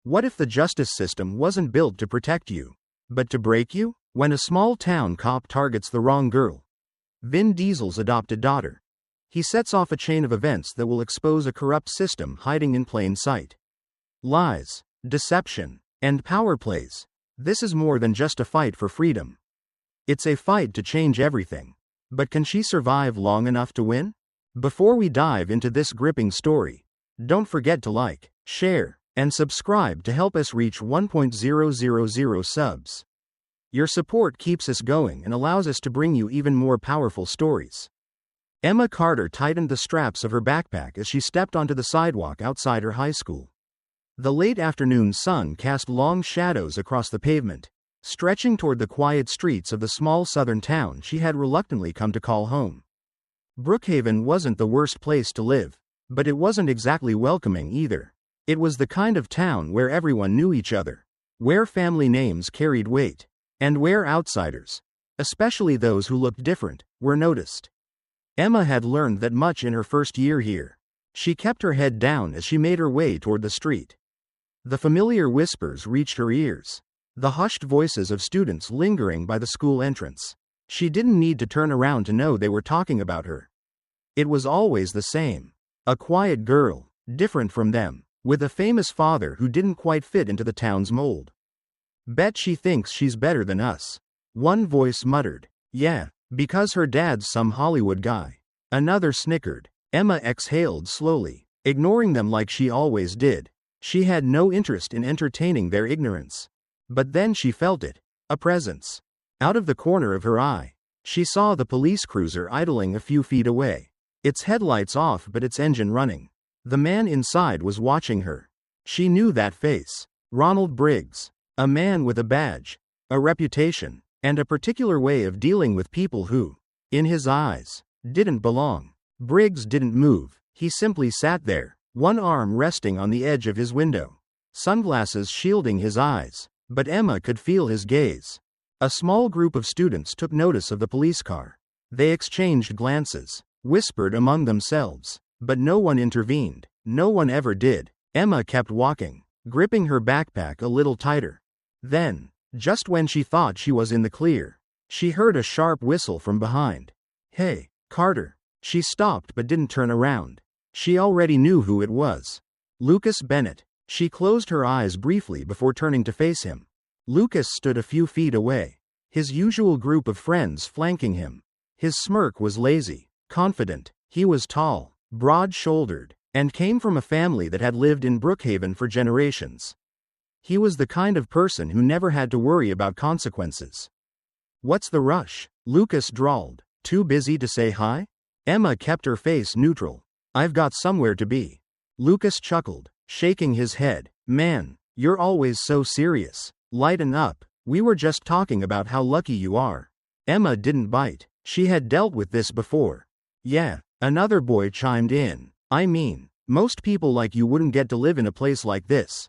What if the justice system wasn't built to protect you, but to break you? When a small town cop targets the wrong girl, Vin Diesel's adopted daughter, he sets off a chain of events that will expose a corrupt system hiding in plain sight. Lies, deception, and power plays. This is more than just a fight for freedom. It's a fight to change everything. But can she survive long enough to win? Before we dive into this gripping story, don't forget to like, share, and subscribe to help us reach 1,000 subs. Your support keeps us going and allows us to bring you even more powerful stories. Emma Carter tightened the straps of her backpack as she stepped onto the sidewalk outside her high school. The late afternoon sun cast long shadows across the pavement, stretching toward the quiet streets of the small southern town she had reluctantly come to call home. Brookhaven wasn't the worst place to live, but it wasn't exactly welcoming either. It was the kind of town where everyone knew each other, where family names carried weight, and where outsiders, especially those who looked different, were noticed. Emma had learned that much in her first year here. She kept her head down as she made her way toward the street. The familiar whispers reached her ears, the hushed voices of students lingering by the school entrance. She didn't need to turn around to know they were talking about her. It was always the same. A quiet girl, different from them, with a famous father who didn't quite fit into the town's mold. Bet she thinks she's better than us. One voice muttered. Yeah, because her dad's some Hollywood guy. Another snickered. Emma exhaled slowly, ignoring them like she always did. She had no interest in entertaining their ignorance. But then she felt it. A presence. Out of the corner of her eye, she saw the police cruiser idling a few feet away. Its headlights off but its engine running. The man inside was watching her. She knew that face. Ronald Briggs. A man with a badge, a reputation, and a particular way of dealing with people who, in his eyes, didn't belong. Briggs didn't move. He simply sat there, one arm resting on the edge of his window, sunglasses shielding his eyes, but Emma could feel his gaze. A small group of students took notice of the police car. They exchanged glances, whispered among themselves, but no one intervened. No one ever did. Emma kept walking, gripping her backpack a little tighter. Then, just when she thought she was in the clear, she heard a sharp whistle from behind. Hey, Carter. She stopped but didn't turn around. She already knew who it was. Lucas Bennett. She closed her eyes briefly before turning to face him. Lucas stood a few feet away, his usual group of friends flanking him. His smirk was lazy, confident. He was tall, broad-shouldered, and came from a family that had lived in Brookhaven for generations. He was the kind of person who never had to worry about consequences. What's the rush? Lucas drawled. Too busy to say hi? Emma kept her face neutral. I've got somewhere to be. Lucas chuckled, shaking his head. Man, you're always so serious. Lighten up. We were just talking about how lucky you are. Emma didn't bite. She had dealt with this before. Yeah, another boy chimed in. I mean, most people like you wouldn't get to live in a place like this.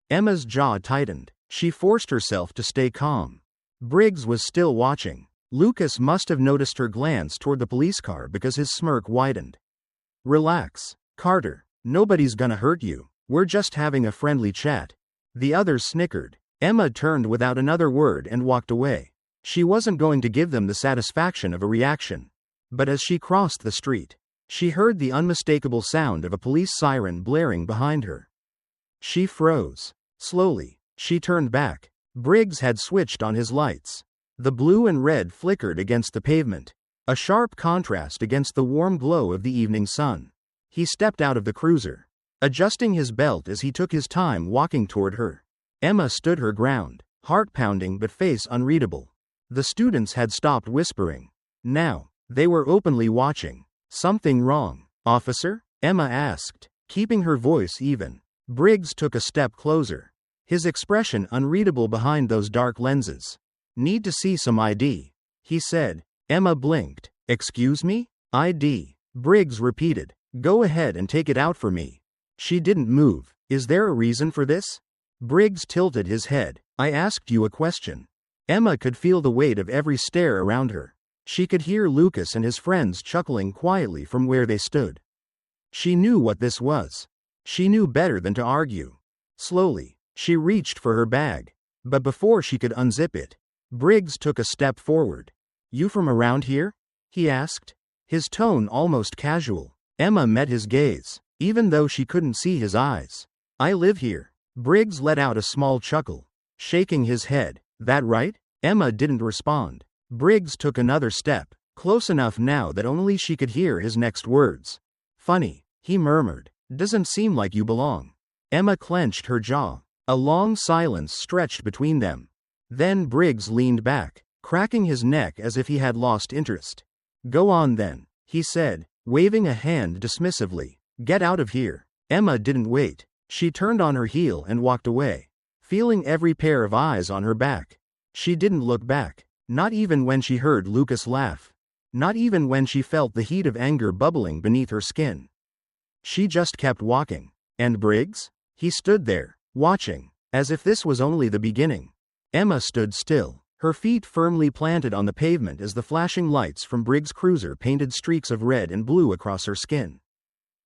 Emma's jaw tightened. She forced herself to stay calm. Briggs was still watching. Lucas must have noticed her glance toward the police car because his smirk widened. Relax, Carter. Nobody's gonna hurt you. We're just having a friendly chat. The others snickered. Emma turned without another word and walked away. She wasn't going to give them the satisfaction of a reaction. But as she crossed the street, she heard the unmistakable sound of a police siren blaring behind her. She froze. Slowly, she turned back. Briggs had switched on his lights. The blue and red flickered against the pavement, a sharp contrast against the warm glow of the evening sun. He stepped out of the cruiser, adjusting his belt as he took his time walking toward her. Emma stood her ground, heart pounding but face unreadable. The students had stopped whispering. Now, they were openly watching. Something wrong, officer? Emma asked, keeping her voice even. Briggs took a step closer, his expression unreadable behind those dark lenses. Need to see some ID, he said. Emma blinked. Excuse me? ID. Briggs repeated. Go ahead and take it out for me. She didn't move. Is there a reason for this? Briggs tilted his head. I asked you a question. Emma could feel the weight of every stare around her. She could hear Lucas and his friends chuckling quietly from where they stood. She knew what this was. She knew better than to argue. Slowly, She reached for her bag. But before she could unzip it, Briggs took a step forward. "You from around here?" he asked, his tone almost casual. Emma met his gaze, even though she couldn't see his eyes. "I live here." Briggs let out a small chuckle, shaking his head. "That right?" Emma didn't respond. Briggs took another step, close enough now that only she could hear his next words. "Funny," he murmured. "Doesn't seem like you belong." Emma clenched her jaw. A long silence stretched between them. Then Briggs leaned back, cracking his neck as if he had lost interest. "Go on then," he said, waving a hand dismissively. "Get out of here." Emma didn't wait. She turned on her heel and walked away, feeling every pair of eyes on her back. She didn't look back, not even when she heard Lucas laugh. Not even when she felt the heat of anger bubbling beneath her skin. She just kept walking. And Briggs? He stood there, watching, as if this was only the beginning. Emma stood still, her feet firmly planted on the pavement as the flashing lights from Briggs' cruiser painted streaks of red and blue across her skin.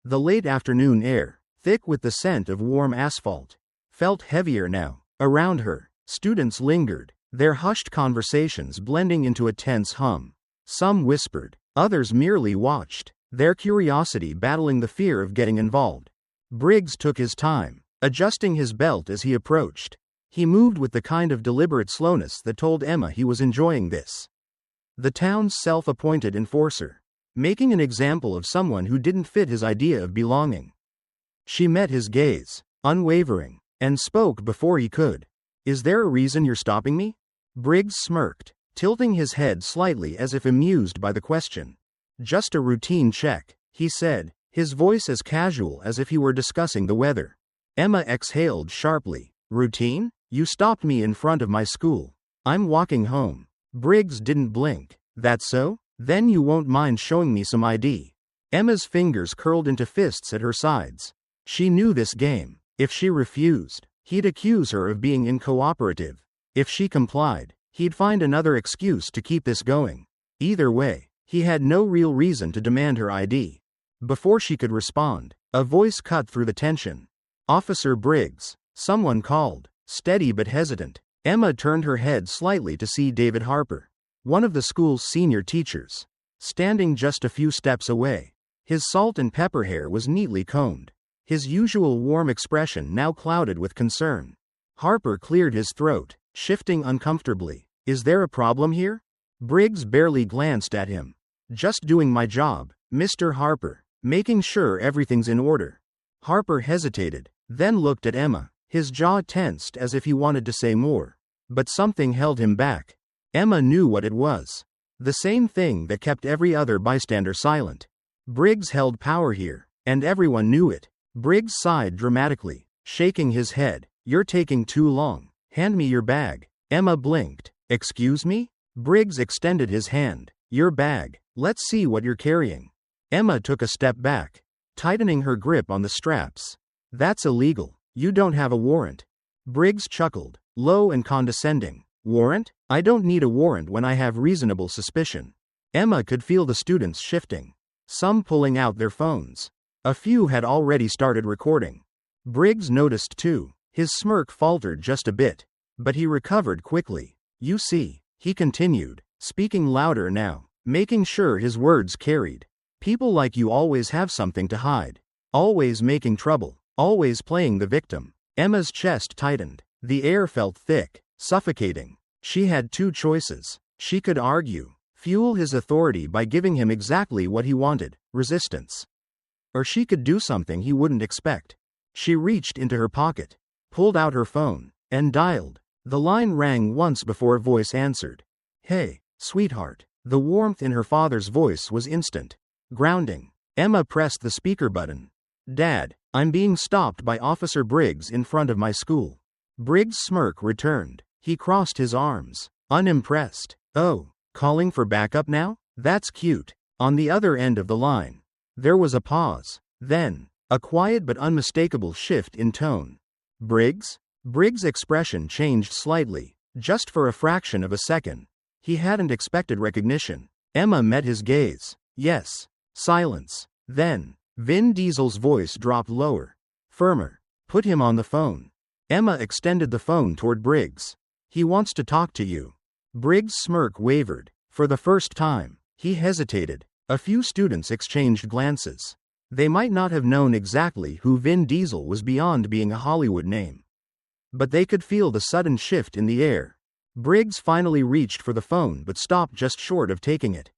The late afternoon air, thick with the scent of warm asphalt, felt heavier now. Around her, students lingered, their hushed conversations blending into a tense hum. Some whispered, others merely watched, their curiosity battling the fear of getting involved. Briggs took his time, adjusting his belt as he approached. He moved with the kind of deliberate slowness that told Emma he was enjoying this. The town's self-appointed enforcer, making an example of someone who didn't fit his idea of belonging. She met his gaze, unwavering, and spoke before he could. "Is there a reason you're stopping me?" Briggs smirked, tilting his head slightly as if amused by the question. "Just a routine check," he said, his voice as casual as if he were discussing the weather. Emma exhaled sharply. "Routine? You stopped me in front of my school. I'm walking home." Briggs didn't blink. "That's so? Then you won't mind showing me some ID." Emma's fingers curled into fists at her sides. She knew this game. If she refused, he'd accuse her of being uncooperative. If she complied, he'd find another excuse to keep this going. Either way, he had no real reason to demand her ID. Before she could respond, a voice cut through the tension. "Officer Briggs," someone called, steady but hesitant. Emma turned her head slightly to see David Harper, one of the school's senior teachers, standing just a few steps away. His salt and pepper hair was neatly combed, his usual warm expression now clouded with concern. Harper cleared his throat, shifting uncomfortably. "Is there a problem here?" Briggs barely glanced at him. "Just doing my job, Mr. Harper, making sure everything's in order." Harper hesitated, then looked at Emma, his jaw tensed as if he wanted to say more. But something held him back. Emma knew what it was. The same thing that kept every other bystander silent. Briggs held power here, and everyone knew it. Briggs sighed dramatically, shaking his head. "You're taking too long. Hand me your bag." Emma blinked. "Excuse me?" Briggs extended his hand. "Your bag. Let's see what you're carrying." Emma took a step back, tightening her grip on the straps. "That's illegal. You don't have a warrant." Briggs chuckled, low and condescending. "Warrant? I don't need a warrant when I have reasonable suspicion." Emma could feel the students shifting, some pulling out their phones. A few had already started recording. Briggs noticed too. His smirk faltered just a bit, but he recovered quickly. "You see," he continued, speaking louder now, making sure his words carried. "People like you always have something to hide. Always making trouble. Always playing the victim." Emma's chest tightened. The air felt thick, suffocating. She had two choices. She could argue, fuel his authority by giving him exactly what he wanted, resistance. Or she could do something he wouldn't expect. She reached into her pocket, pulled out her phone, and dialed. The line rang once before a voice answered. "Hey, sweetheart." The warmth in her father's voice was instant, grounding. Emma pressed the speaker button. "Dad, I'm being stopped by Officer Briggs in front of my school." Briggs' smirk returned. He crossed his arms, unimpressed. "Oh, calling for backup now? That's cute." On the other end of the line, there was a pause. Then, a quiet but unmistakable shift in tone. "Briggs?" Briggs' expression changed slightly, just for a fraction of a second. He hadn't expected recognition. Emma met his gaze. "Yes." Silence. Then, Vin Diesel's voice dropped lower, firmer. "Put him on the phone." Emma extended the phone toward Briggs. He wants to talk to you. Briggs' smirk wavered. For the first time, he hesitated. A few students exchanged glances. They might not have known exactly who Vin Diesel was beyond being a Hollywood name. But they could feel the sudden shift in the air. Briggs finally reached for the phone but stopped just short of taking it.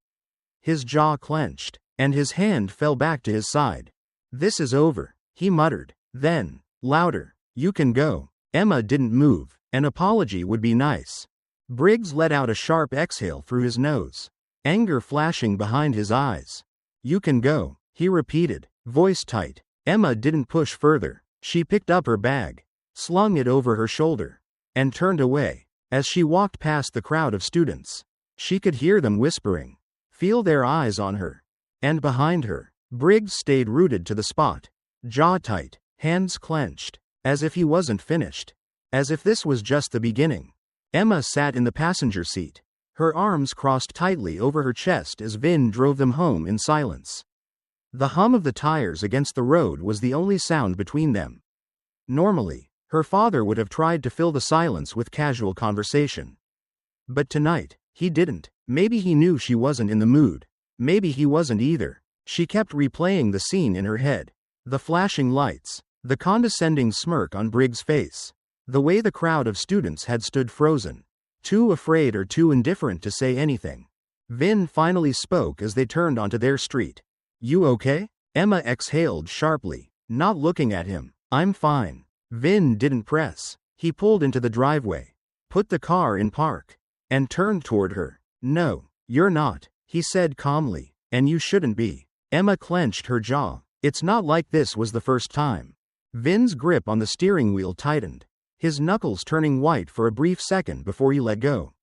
His jaw clenched, and his hand fell back to his side. "This is over," he muttered. Then, louder, "You can go." Emma didn't move. An apology would be nice. Briggs let out a sharp exhale through his nose, anger flashing behind his eyes. "You can go," he repeated, voice tight. Emma didn't push further. She picked up her bag, slung it over her shoulder, and turned away. As she walked past the crowd of students, she could hear them whispering, feel their eyes on her. And behind her, Briggs stayed rooted to the spot, jaw tight, hands clenched, as if he wasn't finished. As if this was just the beginning. Emma sat in the passenger seat, her arms crossed tightly over her chest as Vin drove them home in silence. The hum of the tires against the road was the only sound between them. Normally, her father would have tried to fill the silence with casual conversation. But tonight, he didn't. Maybe he knew she wasn't in the mood. Maybe he wasn't either. She kept replaying the scene in her head. The flashing lights, the condescending smirk on Briggs' face, the way the crowd of students had stood frozen, too afraid or too indifferent to say anything. Vin finally spoke as they turned onto their street. "You okay?" Emma exhaled sharply, not looking at him. "I'm fine." Vin didn't press. He pulled into the driveway, put the car in park, and turned toward her. "No, you're not," he said calmly, "and you shouldn't be." Emma clenched her jaw. It's not like this was the first time. Vin's grip on the steering wheel tightened, his knuckles turning white for a brief second before he let go.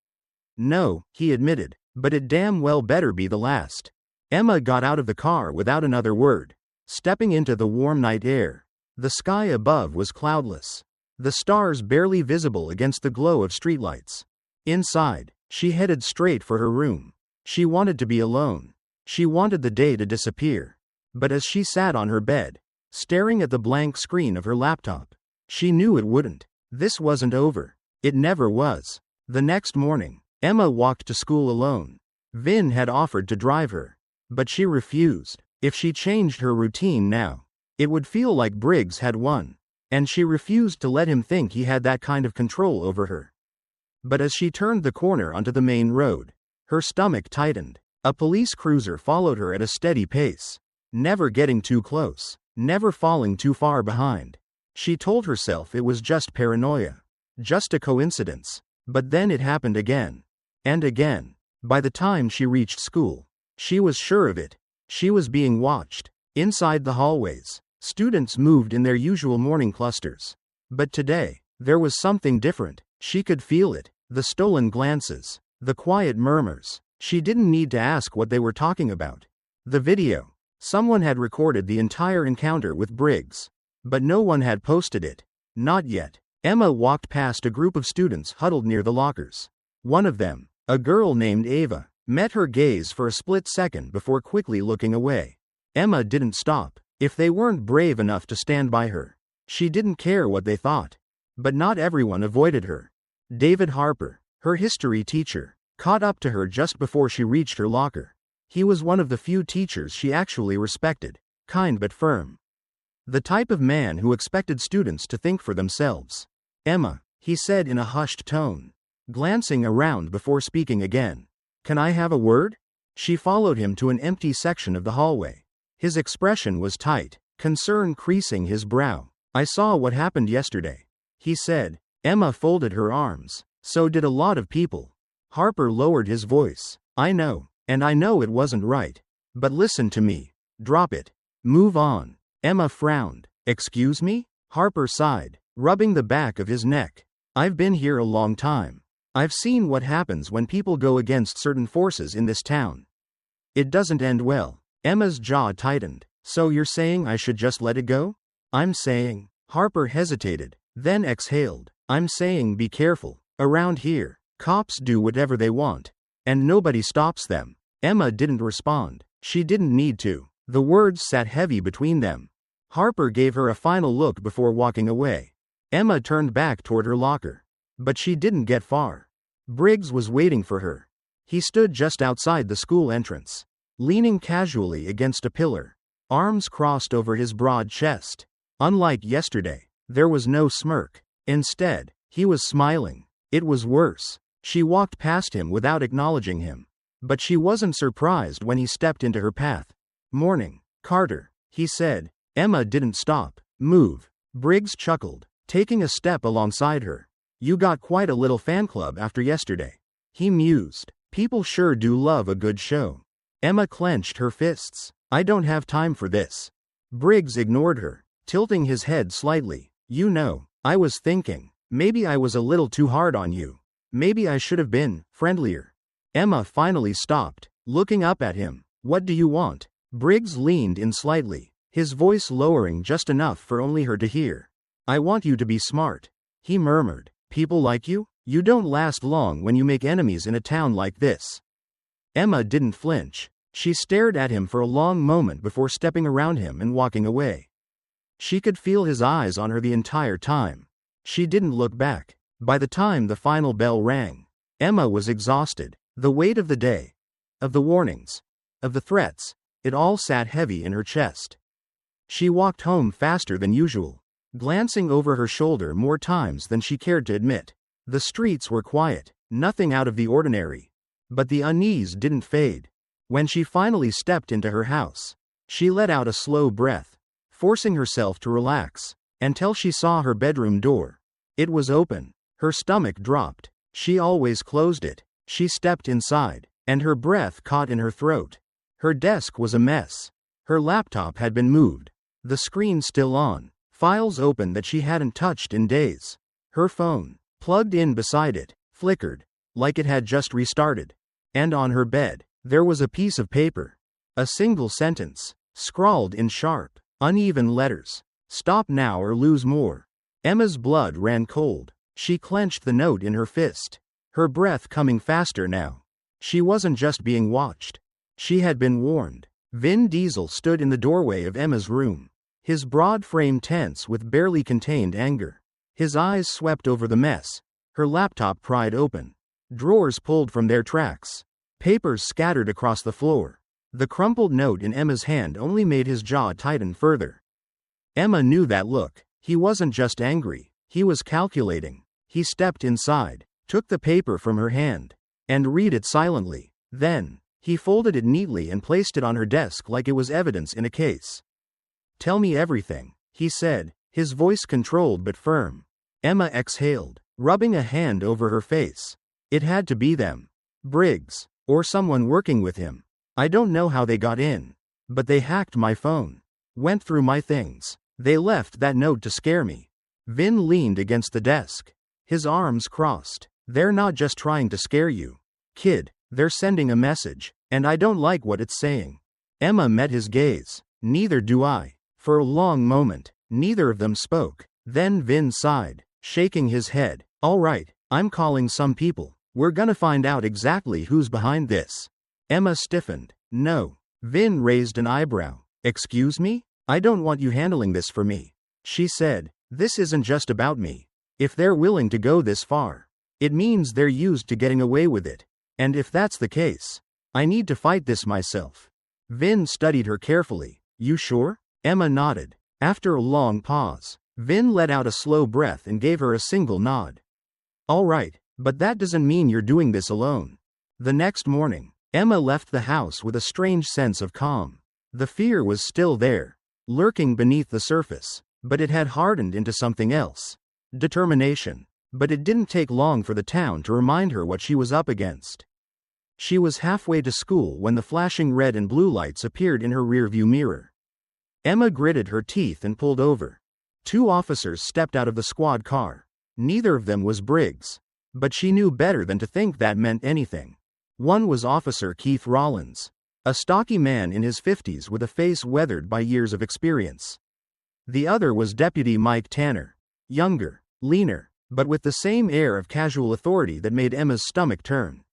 "No," he admitted, "but it damn well better be the last." Emma got out of the car without another word, stepping into the warm night air. The sky above was cloudless, the stars barely visible against the glow of streetlights. Inside, she headed straight for her room. She wanted to be alone. She wanted the day to disappear. But as she sat on her bed, staring at the blank screen of her laptop, she knew it wouldn't. This wasn't over. It never was. The next morning, Emma walked to school alone. Vin had offered to drive her, but she refused. If she changed her routine now, it would feel like Briggs had won, and she refused to let him think he had that kind of control over her. But as she turned the corner onto the main road, her stomach tightened. A police cruiser followed her at a steady pace, never getting too close, never falling too far behind. She told herself it was just paranoia, just a coincidence. But then it happened again, and again. By the time she reached school, she was sure of it. She was being watched. Inside the hallways, students moved in their usual morning clusters. But today, there was something different. She could feel it. The stolen glances, the quiet murmurs. She didn't need to ask what they were talking about. The video. Someone had recorded the entire encounter with Briggs, but no one had posted it. Not yet. Emma walked past a group of students huddled near the lockers. One of them, a girl named Ava, met her gaze for a split second before quickly looking away. Emma didn't stop. If they weren't brave enough to stand by her, she didn't care what they thought. But not everyone avoided her. David Harper, her history teacher, caught up to her just before she reached her locker. He was one of the few teachers she actually respected, kind but firm. The type of man who expected students to think for themselves. "Emma," he said in a hushed tone, glancing around before speaking again. "Can I have a word?" She followed him to an empty section of the hallway. His expression was tight, concern creasing his brow. "I saw what happened yesterday," he said. Emma folded her arms. "So did a lot of people." Harper lowered his voice. "I know, and I know it wasn't right. But listen to me. Drop it. Move on." Emma frowned. "Excuse me?" Harper sighed, rubbing the back of his neck. "I've been here a long time. I've seen what happens when people go against certain forces in this town. It doesn't end well." Emma's jaw tightened. "So you're saying I should just let it go?" "I'm saying," Harper hesitated, then exhaled, "I'm saying be careful. Around here, cops do whatever they want, and nobody stops them." Emma didn't respond. She didn't need to. The words sat heavy between them. Harper gave her a final look before walking away. Emma turned back toward her locker. But she didn't get far. Briggs was waiting for her. He stood just outside the school entrance, leaning casually against a pillar, arms crossed over his broad chest. Unlike yesterday, there was no smirk. Instead, he was smiling. It was worse. She walked past him without acknowledging him. But she wasn't surprised when he stepped into her path. "Morning, Carter," he said. Emma didn't stop. "Move." Briggs chuckled, taking a step alongside her. "You got quite a little fan club after yesterday." He mused. "People sure do love a good show." Emma clenched her fists. "I don't have time for this." Briggs ignored her, tilting his head slightly. "You know, I was thinking, maybe I was a little too hard on you. Maybe I should have been friendlier." Emma finally stopped, looking up at him. "What do you want?" Briggs leaned in slightly, his voice lowering just enough for only her to hear. "I want you to be smart," he murmured. "People like you? You don't last long when you make enemies in a town like this." Emma didn't flinch. She stared at him for a long moment before stepping around him and walking away. She could feel his eyes on her the entire time. She didn't look back. By the time the final bell rang, Emma was exhausted. The weight of the day, of the warnings, of the threats, it all sat heavy in her chest. She walked home faster than usual, glancing over her shoulder more times than she cared to admit. The streets were quiet, nothing out of the ordinary. But the unease didn't fade. When she finally stepped into her house, she let out a slow breath, forcing herself to relax, until she saw her bedroom door. It was open. Her stomach dropped. She always closed it. She stepped inside, and her breath caught in her throat. Her desk was a mess. Her laptop had been moved, the screen still on, files open that she hadn't touched in days. Her phone, plugged in beside it, flickered, like it had just restarted. And on her bed, there was a piece of paper. A single sentence, scrawled in sharp, uneven letters. "Stop now or lose more." Emma's blood ran cold. She clenched the note in her fist, her breath coming faster now. She wasn't just being watched. She had been warned. Vin Diesel stood in the doorway of Emma's room, his broad frame tense with barely contained anger. His eyes swept over the mess, her laptop pried open, drawers pulled from their tracks, papers scattered across the floor. The crumpled note in Emma's hand only made his jaw tighten further. Emma knew that look. He wasn't just angry, he was calculating. He stepped inside, took the paper from her hand, and read it silently. Then, he folded it neatly and placed it on her desk like it was evidence in a case. "Tell me everything," he said, his voice controlled but firm. Emma exhaled, rubbing a hand over her face. It had to be them. Briggs, or someone working with him. "I don't know how they got in, but they hacked my phone, went through my things. They left that note to scare me." Vin leaned against the desk, his arms crossed. "They're not just trying to scare you, kid, they're sending a message, and I don't like what it's saying." Emma met his gaze. "Neither do I." For a long moment, neither of them spoke. Then Vin sighed, shaking his head. "All right, I'm calling some people. We're gonna find out exactly who's behind this." Emma stiffened. "No." Vin raised an eyebrow. "Excuse me? I don't want you handling this for me." She said, "This isn't just about me. If they're willing to go this far, it means they're used to getting away with it. And if that's the case, I need to fight this myself." Vin studied her carefully. "You sure?" Emma nodded. After a long pause, Vin let out a slow breath and gave her a single nod. "All right, but that doesn't mean you're doing this alone." The next morning, Emma left the house with a strange sense of calm. The fear was still there, lurking beneath the surface, but it had hardened into something else. Determination. But it didn't take long for the town to remind her what she was up against. She was halfway to school when the flashing red and blue lights appeared in her rearview mirror. Emma gritted her teeth and pulled over. 2 officers stepped out of the squad car. Neither of them was Briggs. But she knew better than to think that meant anything. One was Officer Keith Rollins, a stocky man in his 50s with a face weathered by years of experience. The other was Deputy Mike Tanner, younger, leaner, but with the same air of casual authority that made Emma's stomach turn.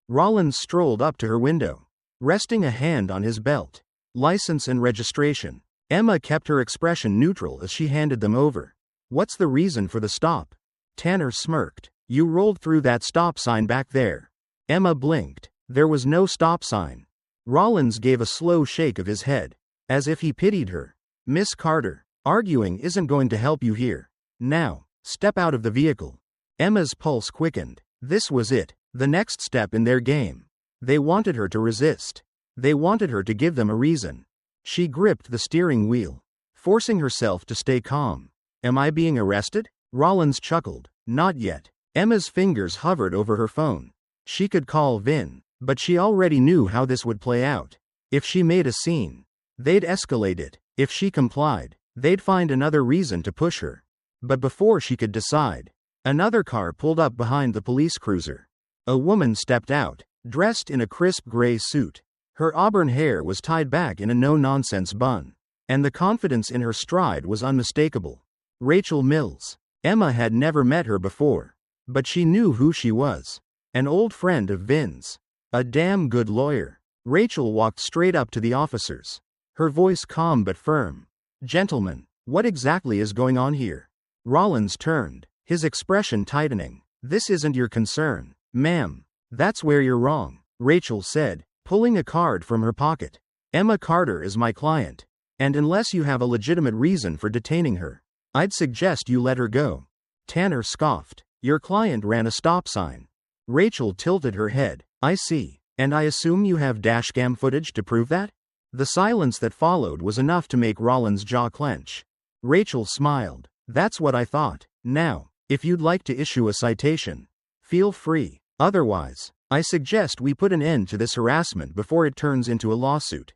Rollins strolled up to her window, resting a hand on his belt. "License and registration." Emma kept her expression neutral as she handed them over. What's the reason for the stop? Tanner smirked. You rolled through that stop sign back there. Emma blinked. There was no stop sign. Rollins gave a slow shake of his head, as if he pitied her. Miss Carter, arguing isn't going to help you here. Now, step out of the vehicle. Emma's pulse quickened. This was it, the next step in their game. They wanted her to resist. They wanted her to give them a reason. She gripped the steering wheel, forcing herself to stay calm. Am I being arrested? Rollins chuckled. Not yet. Emma's fingers hovered over her phone. She could call Vin, but she already knew how this would play out. If she made a scene, they'd escalate it. If she complied, they'd find another reason to push her. But before she could decide, another car pulled up behind the police cruiser. A woman stepped out, dressed in a crisp gray suit. Her auburn hair was tied back in a no-nonsense bun, and the confidence in her stride was unmistakable. Rachel Mills. Emma had never met her before, but she knew who she was. An old friend of Vin's. A damn good lawyer. Rachel walked straight up to the officers, her voice calm but firm. Gentlemen, what exactly is going on here? Rollins turned, his expression tightening. This isn't your concern, ma'am. That's where you're wrong, Rachel said, pulling a card from her pocket. Emma Carter is my client, and unless you have a legitimate reason for detaining her, I'd suggest you let her go. Tanner scoffed. Your client ran a stop sign. Rachel tilted her head. I see. And I assume you have dashcam footage to prove that? The silence that followed was enough to make Rollins' jaw clench. Rachel smiled. That's what I thought. Now, if you'd like to issue a citation, feel free. Otherwise, I suggest we put an end to this harassment before it turns into a lawsuit.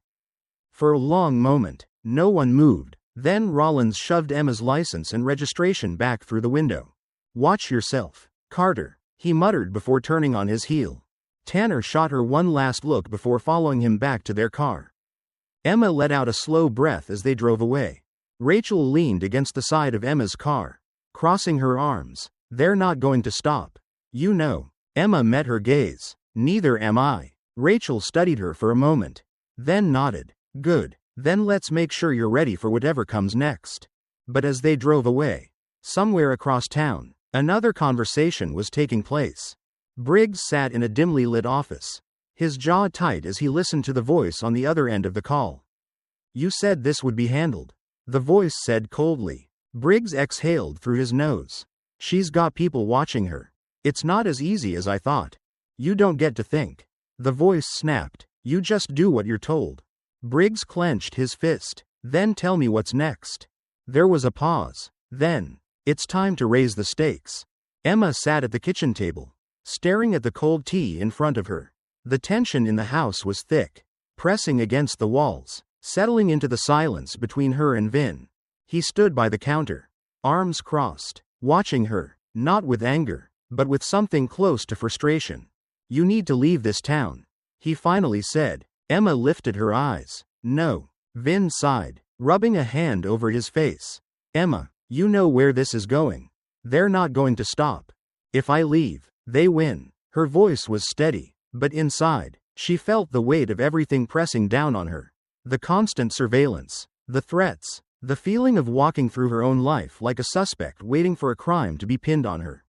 For a long moment, no one moved. Then Rollins shoved Emma's license and registration back through the window. Watch yourself, Carter, he muttered before turning on his heel. Tanner shot her one last look before following him back to their car. Emma let out a slow breath as they drove away. Rachel leaned against the side of Emma's car, crossing her arms. They're not going to stop. You know. Emma met her gaze. Neither am I. Rachel studied her for a moment, then nodded. Good. Then let's make sure you're ready for whatever comes next. But as they drove away, somewhere across town, another conversation was taking place. Briggs sat in a dimly lit office, his jaw tight as he listened to the voice on the other end of the call. You said this would be handled, the voice said coldly. Briggs exhaled through his nose. She's got people watching her. It's not as easy as I thought. You don't get to think. The voice snapped. You just do what you're told. Briggs clenched his fist. Then tell me what's next. There was a pause. Then, it's time to raise the stakes. Emma sat at the kitchen table, staring at the cold tea in front of her. The tension in the house was thick, pressing against the walls, settling into the silence between her and Vin. He stood by the counter, arms crossed, watching her, not with anger, but with something close to frustration. You need to leave this town, he finally said. Emma lifted her eyes. No. Vin sighed, rubbing a hand over his face. Emma, you know where this is going. They're not going to stop. If I leave, they win. Her voice was steady, but inside, she felt the weight of everything pressing down on her. The constant surveillance, the threats, the feeling of walking through her own life like a suspect waiting for a crime to be pinned on her.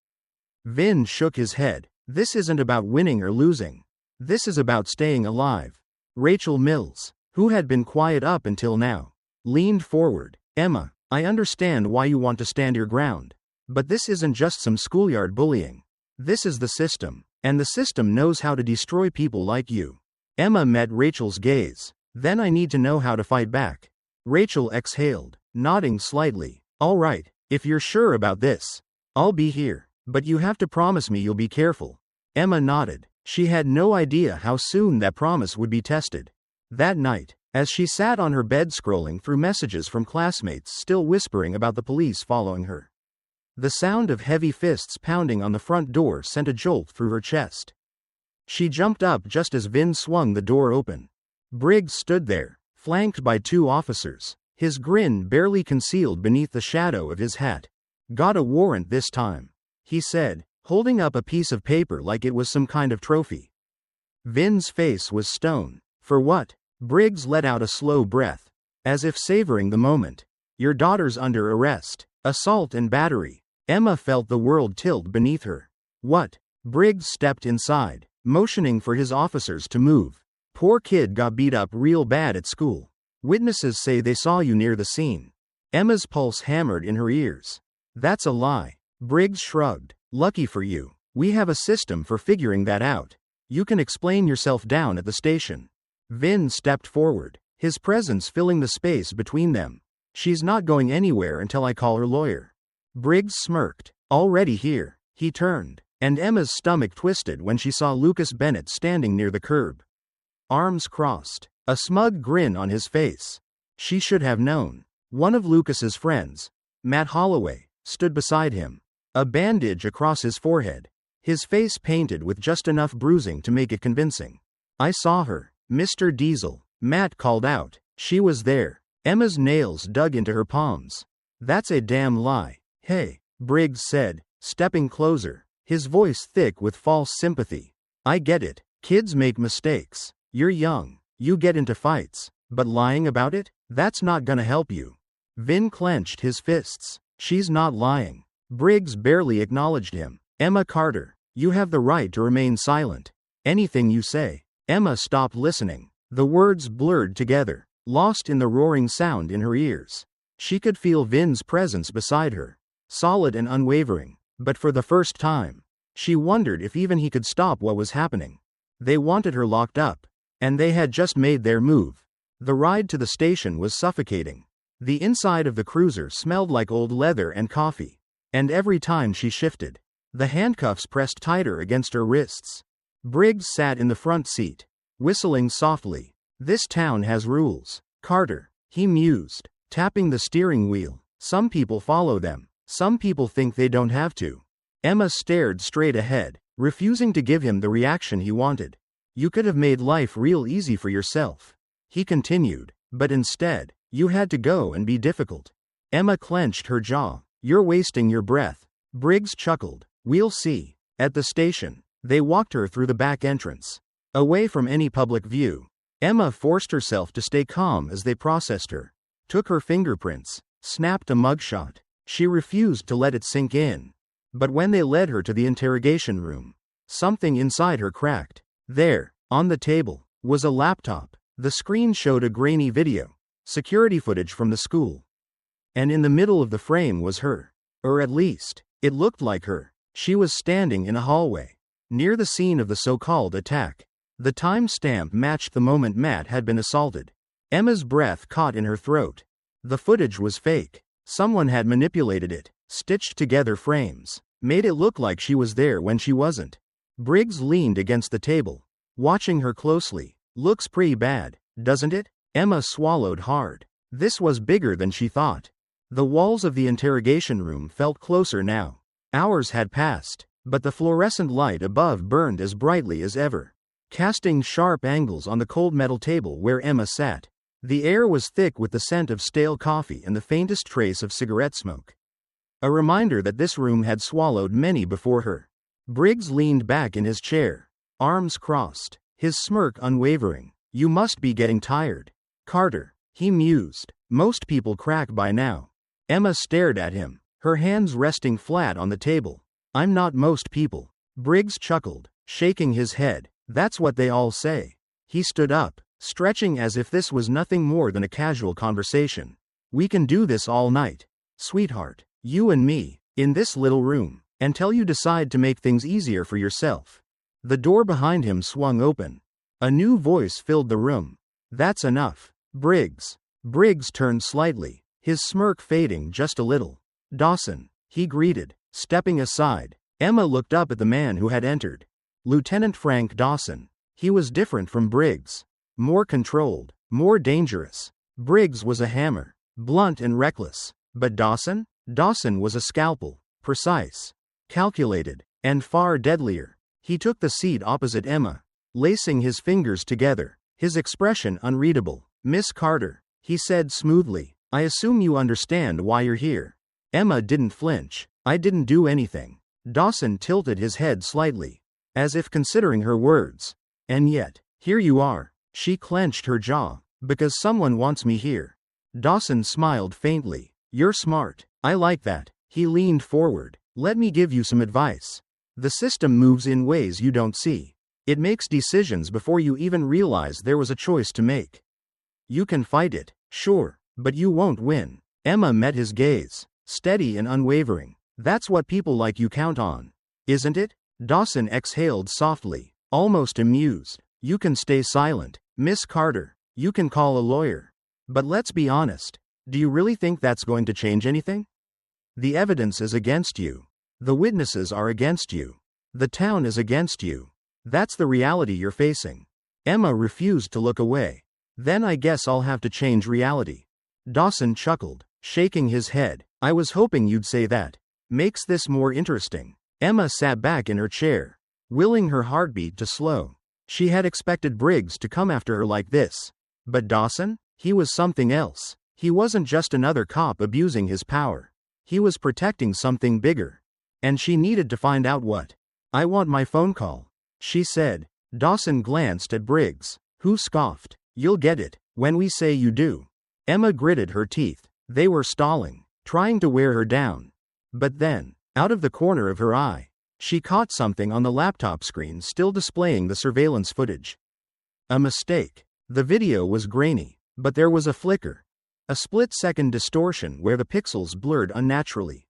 Vin shook his head. This isn't about winning or losing. This is about staying alive. Rachel Mills, who had been quiet up until now, leaned forward. Emma, I understand why you want to stand your ground. But this isn't just some schoolyard bullying. This is the system, and the system knows how to destroy people like you. Emma met Rachel's gaze. Then I need to know how to fight back. Rachel exhaled, nodding slightly. All right, if you're sure about this, I'll be here. But you have to promise me you'll be careful. Emma nodded. She had no idea how soon that promise would be tested. That night, as she sat on her bed scrolling through messages from classmates still whispering about the police following her, the sound of heavy fists pounding on the front door sent a jolt through her chest. She jumped up just as Vin swung the door open. Briggs stood there, flanked by two officers, his grin barely concealed beneath the shadow of his hat. Got a warrant this time, he said, holding up a piece of paper like it was some kind of trophy. Vin's face was stone. For what? Briggs let out a slow breath, as if savoring the moment. Your daughter's under arrest. Assault and battery. Emma felt the world tilt beneath her. What? Briggs stepped inside, motioning for his officers to move. Poor kid got beat up real bad at school. Witnesses say they saw you near the scene. Emma's pulse hammered in her ears. That's a lie. Briggs shrugged. Lucky for you. We have a system for figuring that out. You can explain yourself down at the station. Vin stepped forward, his presence filling the space between them. She's not going anywhere until I call her lawyer. Briggs smirked. Already here. He turned, and Emma's stomach twisted when she saw Lucas Bennett standing near the curb. Arms crossed, a smug grin on his face. She should have known. One of Lucas's friends, Matt Holloway, stood beside him, a bandage across his forehead, his face painted with just enough bruising to make it convincing. I saw her, Mr. Diesel, Matt called out. She was there. Emma's nails dug into her palms. That's a damn lie. Hey, Briggs said, stepping closer, his voice thick with false sympathy. I get it. Kids make mistakes. You're young. You get into fights. But lying about it? That's not gonna help you. Vin clenched his fists. She's not lying. Briggs barely acknowledged him. Emma Carter, you have the right to remain silent. Anything you say. Emma stopped listening. The words blurred together, lost in the roaring sound in her ears. She could feel Vin's presence beside her, solid and unwavering, but for the first time, she wondered if even he could stop what was happening. They wanted her locked up, and they had just made their move. The ride to the station was suffocating. The inside of the cruiser smelled like old leather and coffee, and every time she shifted, the handcuffs pressed tighter against her wrists. Briggs sat in the front seat, whistling softly. This town has rules, Carter, he mused, tapping the steering wheel. Some people follow them. Some people think they don't have to. Emma stared straight ahead, refusing to give him the reaction he wanted. You could have made life real easy for yourself. He continued, but instead, you had to go and be difficult. Emma clenched her jaw. You're wasting your breath. Briggs chuckled. We'll see. At the station, they walked her through the back entrance, away from any public view. Emma forced herself to stay calm as they processed her, took her fingerprints, snapped a mugshot. She refused to let it sink in. But when they led her to the interrogation room, something inside her cracked. There, on the table, was a laptop. The screen showed a grainy video, security footage from the school. And in the middle of the frame was her. Or at least, it looked like her. She was standing in a hallway, near the scene of the so-called attack. The timestamp matched the moment Matt had been assaulted. Emma's breath caught in her throat. The footage was fake. Someone had manipulated it, stitched together frames, made it look like she was there when she wasn't. Briggs leaned against the table, watching her closely. Looks pretty bad, doesn't it? Emma swallowed hard. This was bigger than she thought. The walls of the interrogation room felt closer now. Hours had passed, but the fluorescent light above burned as brightly as ever, casting sharp angles on the cold metal table where Emma sat. The air was thick with the scent of stale coffee and the faintest trace of cigarette smoke. A reminder that this room had swallowed many before her. Briggs leaned back in his chair, arms crossed, his smirk unwavering. You must be getting tired, Carter, he mused. Most people crack by now. Emma stared at him, her hands resting flat on the table. I'm not most people. Briggs chuckled, shaking his head. That's what they all say. He stood up, stretching as if this was nothing more than a casual conversation. We can do this all night, sweetheart, you and me, in this little room, until you decide to make things easier for yourself. The door behind him swung open. A new voice filled the room. That's enough, Briggs. Briggs turned slightly, his smirk fading just a little. Dawson, he greeted, stepping aside. Emma looked up at the man who had entered. Lieutenant Frank Dawson. He was different from Briggs. More controlled, more dangerous. Briggs was a hammer, blunt and reckless. But Dawson? Dawson was a scalpel, precise, calculated, and far deadlier. He took the seat opposite Emma, lacing his fingers together, his expression unreadable. Miss Carter, he said smoothly, I assume you understand why you're here. Emma didn't flinch. I didn't do anything. Dawson tilted his head slightly, as if considering her words. And yet, here you are. She clenched her jaw. Because someone wants me here. Dawson smiled faintly. You're smart. I like that. He leaned forward. Let me give you some advice. The system moves in ways you don't see. It makes decisions before you even realize there was a choice to make. You can fight it, sure, but you won't win. Emma met his gaze, steady and unwavering. That's what people like you count on, isn't it? Dawson exhaled softly, almost amused. You can stay silent, Miss Carter. You can call a lawyer. But let's be honest. Do you really think that's going to change anything? The evidence is against you. The witnesses are against you. The town is against you. That's the reality you're facing. Emma refused to look away. Then I guess I'll have to change reality. Dawson chuckled, shaking his head. I was hoping you'd say that. Makes this more interesting. Emma sat back in her chair, willing her heartbeat to slow. She had expected Briggs to come after her like this. But Dawson? He was something else. He wasn't just another cop abusing his power. He was protecting something bigger. And she needed to find out what. I want my phone call, she said. Dawson glanced at Briggs, who scoffed. You'll get it, when we say you do. Emma gritted her teeth. They were stalling, trying to wear her down. But then, out of the corner of her eye, she caught something on the laptop screen still displaying the surveillance footage. A mistake. The video was grainy, but there was a flicker. A split-second distortion where the pixels blurred unnaturally.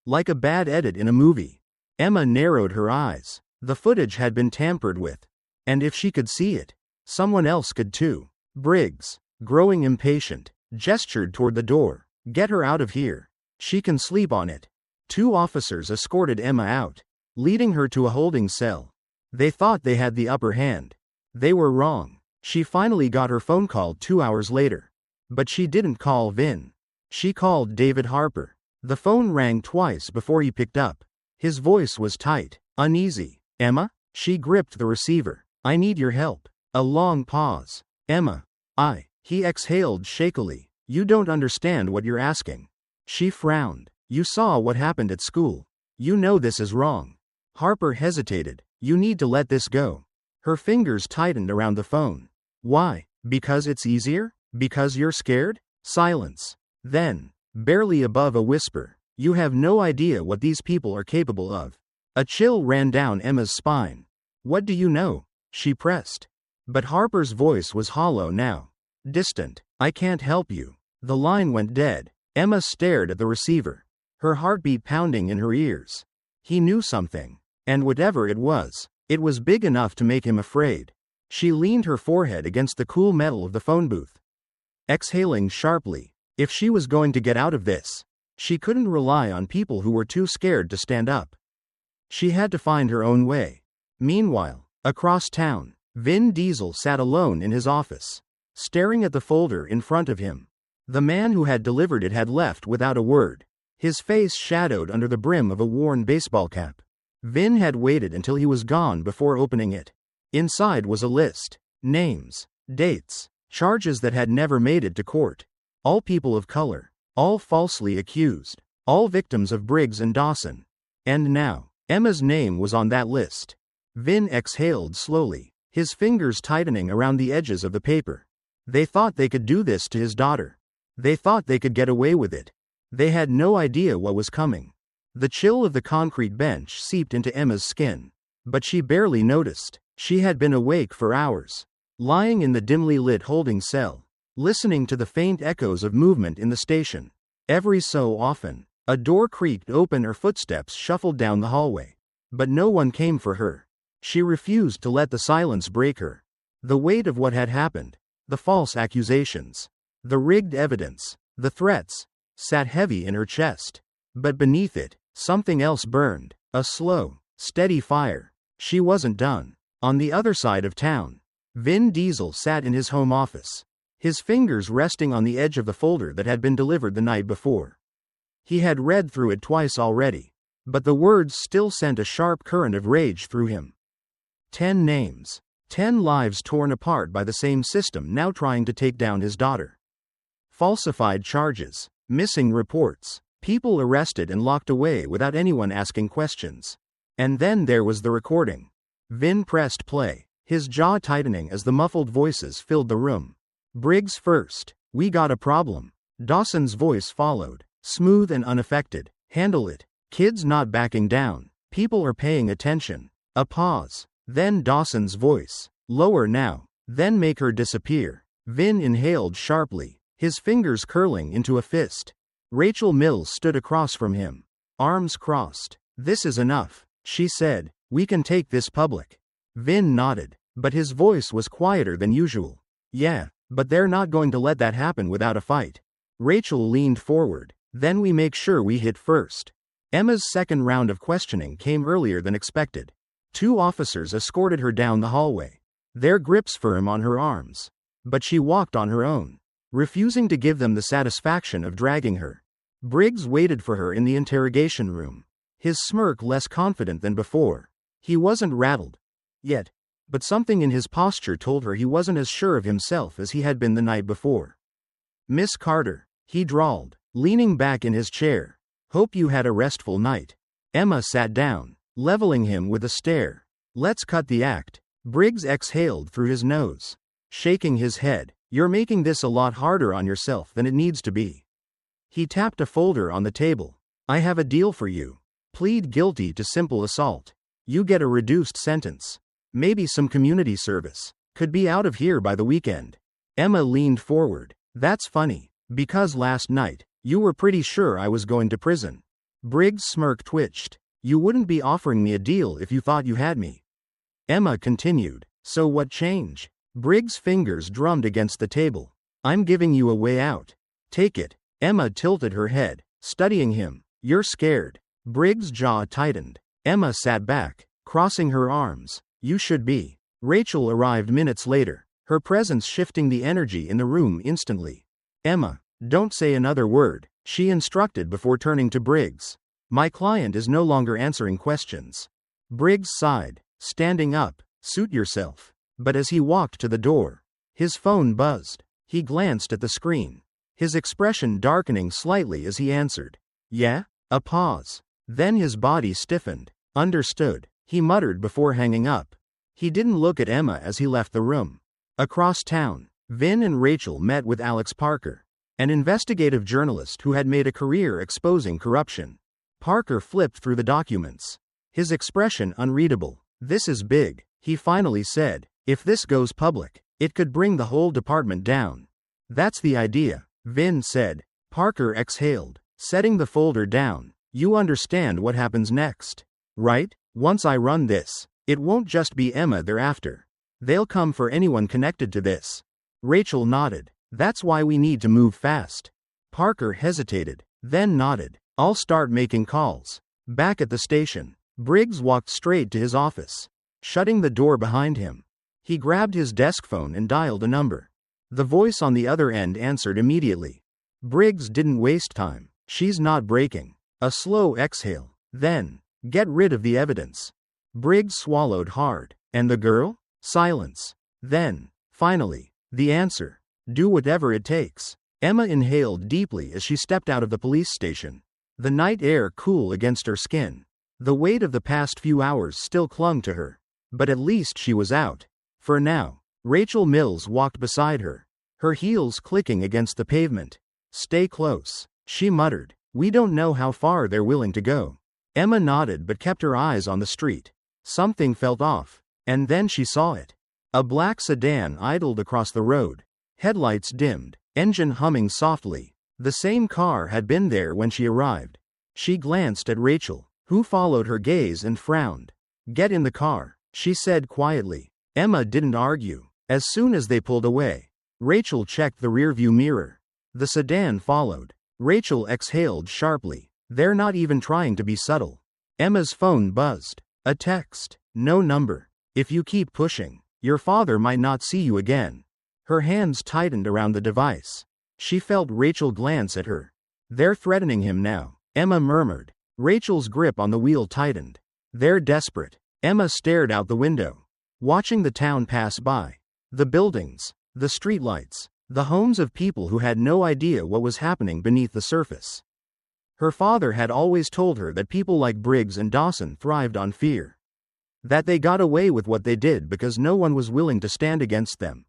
Like a bad edit in a movie. Emma narrowed her eyes. The footage had been tampered with. And if she could see it, someone else could too. Briggs, growing impatient, gestured toward the door. Get her out of here. She can sleep on it. 2 officers escorted Emma out, leading her to a holding cell. They thought they had the upper hand. They were wrong. She finally got her phone call 2 hours later. But she didn't call Vin. She called David Harper. The phone rang twice before he picked up. His voice was tight, uneasy. Emma? She gripped the receiver. I need your help. A long pause. Emma. He exhaled shakily. You don't understand what you're asking. She frowned. You saw what happened at school. You know this is wrong. Harper hesitated. You need to let this go. Her fingers tightened around the phone. Why? Because it's easier? Because you're scared? Silence. Then, barely above a whisper, you have no idea what these people are capable of. A chill ran down Emma's spine. What do you know? She pressed. But Harper's voice was hollow now. Distant. I can't help you. The line went dead. Emma stared at the receiver, her heartbeat pounding in her ears. He knew something. And whatever it was big enough to make him afraid. She leaned her forehead against the cool metal of the phone booth, exhaling sharply. If she was going to get out of this, she couldn't rely on people who were too scared to stand up. She had to find her own way. Meanwhile, across town, Vin Diesel sat alone in his office, staring at the folder in front of him. The man who had delivered it had left without a word, his face shadowed under the brim of a worn baseball cap. Vin had waited until he was gone before opening it. Inside was a list. Names, dates, charges that had never made it to court. All people of color, all falsely accused, all victims of Briggs and Dawson. And now, Emma's name was on that list. Vin exhaled slowly, his fingers tightening around the edges of the paper. They thought they could do this to his daughter. They thought they could get away with it. They had no idea what was coming. The chill of the concrete bench seeped into Emma's skin. But she barely noticed. She had been awake for hours, lying in the dimly lit holding cell, listening to the faint echoes of movement in the station. Every so often, a door creaked open or footsteps shuffled down the hallway. But no one came for her. She refused to let the silence break her. The weight of what had happened, the false accusations, the rigged evidence, the threats, sat heavy in her chest. But beneath it, something else burned, a slow, steady fire. She wasn't done. On the other side of town, Vin Diesel sat in his home office, his fingers resting on the edge of the folder that had been delivered the night before. He had read through it twice already, but the words still sent a sharp current of rage through him. 10 names, 10 lives torn apart by the same system now trying to take down his daughter. Falsified charges, missing reports, people arrested and locked away without anyone asking questions. And then there was the recording. Vin pressed play, his jaw tightening as the muffled voices filled the room. Briggs first. We got a problem. Dawson's voice followed. smooth and unaffected. Handle it. Kids not backing down. People are paying attention. A pause. Then Dawson's voice. Lower now. Then make her disappear. Vin inhaled sharply, his fingers curling into a fist. Rachel Mills stood across from him, arms crossed. This is enough, she said. We can take this public. Vin nodded, but his voice was quieter than usual. Yeah, but they're not going to let that happen without a fight. Rachel leaned forward. Then we make sure we hit first. Emma's second round of questioning came earlier than expected. 2 officers escorted her down the hallway, their grips firm on her arms. But she walked on her own, refusing to give them the satisfaction of dragging her. Briggs waited for her in the interrogation room, his smirk less confident than before. He wasn't rattled yet, but something in his posture told her he wasn't as sure of himself as he had been the night before. Miss Carter, he drawled, leaning back in his chair. Hope you had a restful night. Emma sat down, leveling him with a stare. Let's cut the act. Briggs exhaled through his nose, shaking his head. You're making this a lot harder on yourself than it needs to be. He tapped a folder on the table. I have a deal for you. Plead guilty to simple assault. You get a reduced sentence. Maybe some community service. Could be out of here by the weekend. Emma leaned forward. That's funny, because last night, you were pretty sure I was going to prison. Briggs' smirk twitched. You wouldn't be offering me a deal if you thought you had me. Emma continued. So what change? Briggs' fingers drummed against the table. I'm giving you a way out. Take it. Emma tilted her head, studying him. You're scared. Briggs' jaw tightened. Emma sat back, crossing her arms. You should be. Rachel arrived minutes later, her presence shifting the energy in the room instantly. Emma, don't say another word, she instructed before turning to Briggs. My client is no longer answering questions. Briggs sighed, standing up. Suit yourself. But as he walked to the door, his phone buzzed. He glanced at the screen, his expression darkening slightly as he answered. Yeah? A pause. Then his body stiffened. Understood, he muttered before hanging up. He didn't look at Emma as he left the room. Across town, Vin and Rachel met with Alex Parker, an investigative journalist who had made a career exposing corruption. Parker flipped through the documents, his expression unreadable. This is big, he finally said. If this goes public, it could bring the whole department down. That's the idea, Vin said. Parker exhaled, setting the folder down. You understand what happens next, right? Once I run this, it won't just be Emma thereafter. They'll come for anyone connected to this. Rachel nodded. That's why we need to move fast. Parker hesitated, then nodded. I'll start making calls. Back at the station, Briggs walked straight to his office, shutting the door behind him. He grabbed his desk phone and dialed a number. The voice on the other end answered immediately. Briggs didn't waste time. She's not breaking. A slow exhale. Then, get rid of the evidence. Briggs swallowed hard. And the girl? Silence. Then, finally, the answer. Do whatever it takes. Emma inhaled deeply as she stepped out of the police station, the night air cool against her skin. The weight of the past few hours still clung to her. But at least she was out. For now. Rachel Mills walked beside her, her heels clicking against the pavement. Stay close, she muttered. We don't know how far they're willing to go. Emma nodded but kept her eyes on the street. Something felt off, and then she saw it. A black sedan idled across the road, headlights dimmed, engine humming softly. The same car had been there when she arrived. She glanced at Rachel, who followed her gaze and frowned. Get in the car, she said quietly. Emma didn't argue. As soon as they pulled away, Rachel checked the rearview mirror. The sedan followed. Rachel exhaled sharply. They're not even trying to be subtle. Emma's phone buzzed. A text. No number. If you keep pushing, your father might not see you again. Her hands tightened around the device. She felt Rachel glance at her. They're threatening him now, Emma murmured. Rachel's grip on the wheel tightened. They're desperate. Emma stared out the window, watching the town pass by. The buildings, the streetlights, the homes of people who had no idea what was happening beneath the surface. Her father had always told her that people like Briggs and Dawson thrived on fear. That they got away with what they did because no one was willing to stand against them.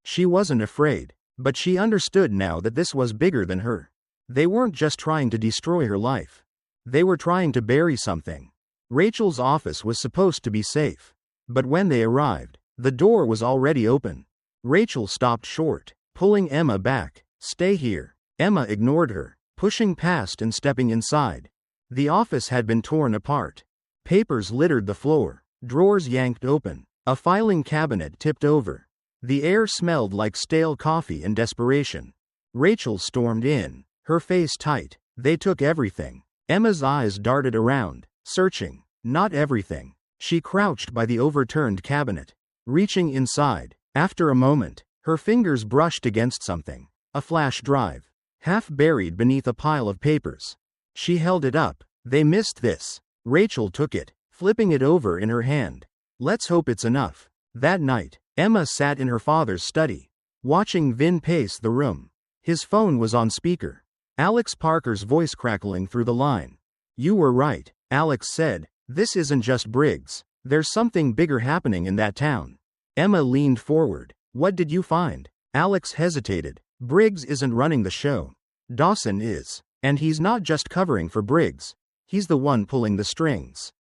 She wasn't afraid, but she understood now that this was bigger than her. They weren't just trying to destroy her life. They were trying to bury something. Rachel's office was supposed to be safe. But when they arrived, the door was already open. Rachel stopped short, pulling Emma back. "Stay here." Emma ignored her, pushing past and stepping inside. The office had been torn apart. Papers littered the floor, drawers yanked open, a filing cabinet tipped over. The air smelled like stale coffee and desperation. Rachel stormed in, her face tight. "They took everything." Emma's eyes darted around, searching. "Not everything." She crouched by the overturned cabinet, reaching inside. After a moment, her fingers brushed against something. A flash drive, half buried beneath a pile of papers. She held it up. "They missed this." Rachel took it, flipping it over in her hand. "Let's hope it's enough." That night, Emma sat in her father's study, watching Vin pace the room. His phone was on speaker. Alex Parker's voice crackling through the line. "You were right," Alex said. "This isn't just Briggs. There's something bigger happening in that town." Emma leaned forward. "What did you find?" Alex hesitated. "Briggs isn't running the show. Dawson is. And he's not just covering for Briggs. He's the one pulling the strings."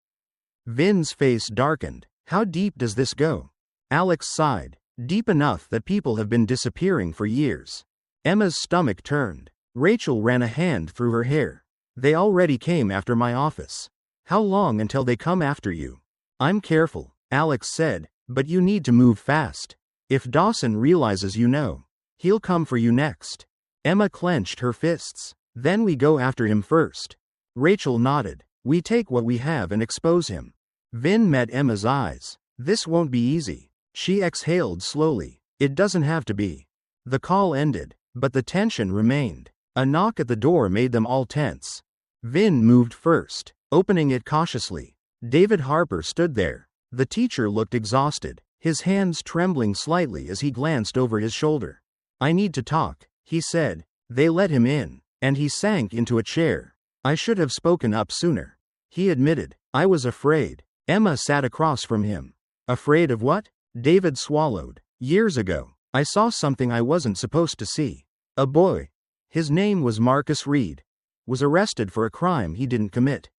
Vin's face darkened. "How deep does this go?" Alex sighed. "Deep enough that people have been disappearing for years." Emma's stomach turned. Rachel ran a hand through her hair. "They already came after my office." "How long until they come after you?" "I'm careful," Alex said, "but you need to move fast. If Dawson realizes you know, he'll come for you next." Emma clenched her fists. "Then we go after him first." Rachel nodded. "We take what we have and expose him." Vin met Emma's eyes. "This won't be easy." She exhaled slowly. "It doesn't have to be." The call ended, but the tension remained. A knock at the door made them all tense. Vin moved first, opening it cautiously. David Harper stood there. The teacher looked exhausted, his hands trembling slightly as he glanced over his shoulder. "I need to talk," he said. They let him in, and he sank into a chair. "I should have spoken up sooner," he admitted. "I was afraid." Emma sat across from him. "Afraid of what?" David swallowed. "Years ago, I saw something I wasn't supposed to see. A boy. His name was Marcus Reed. Was arrested for a crime he didn't commit.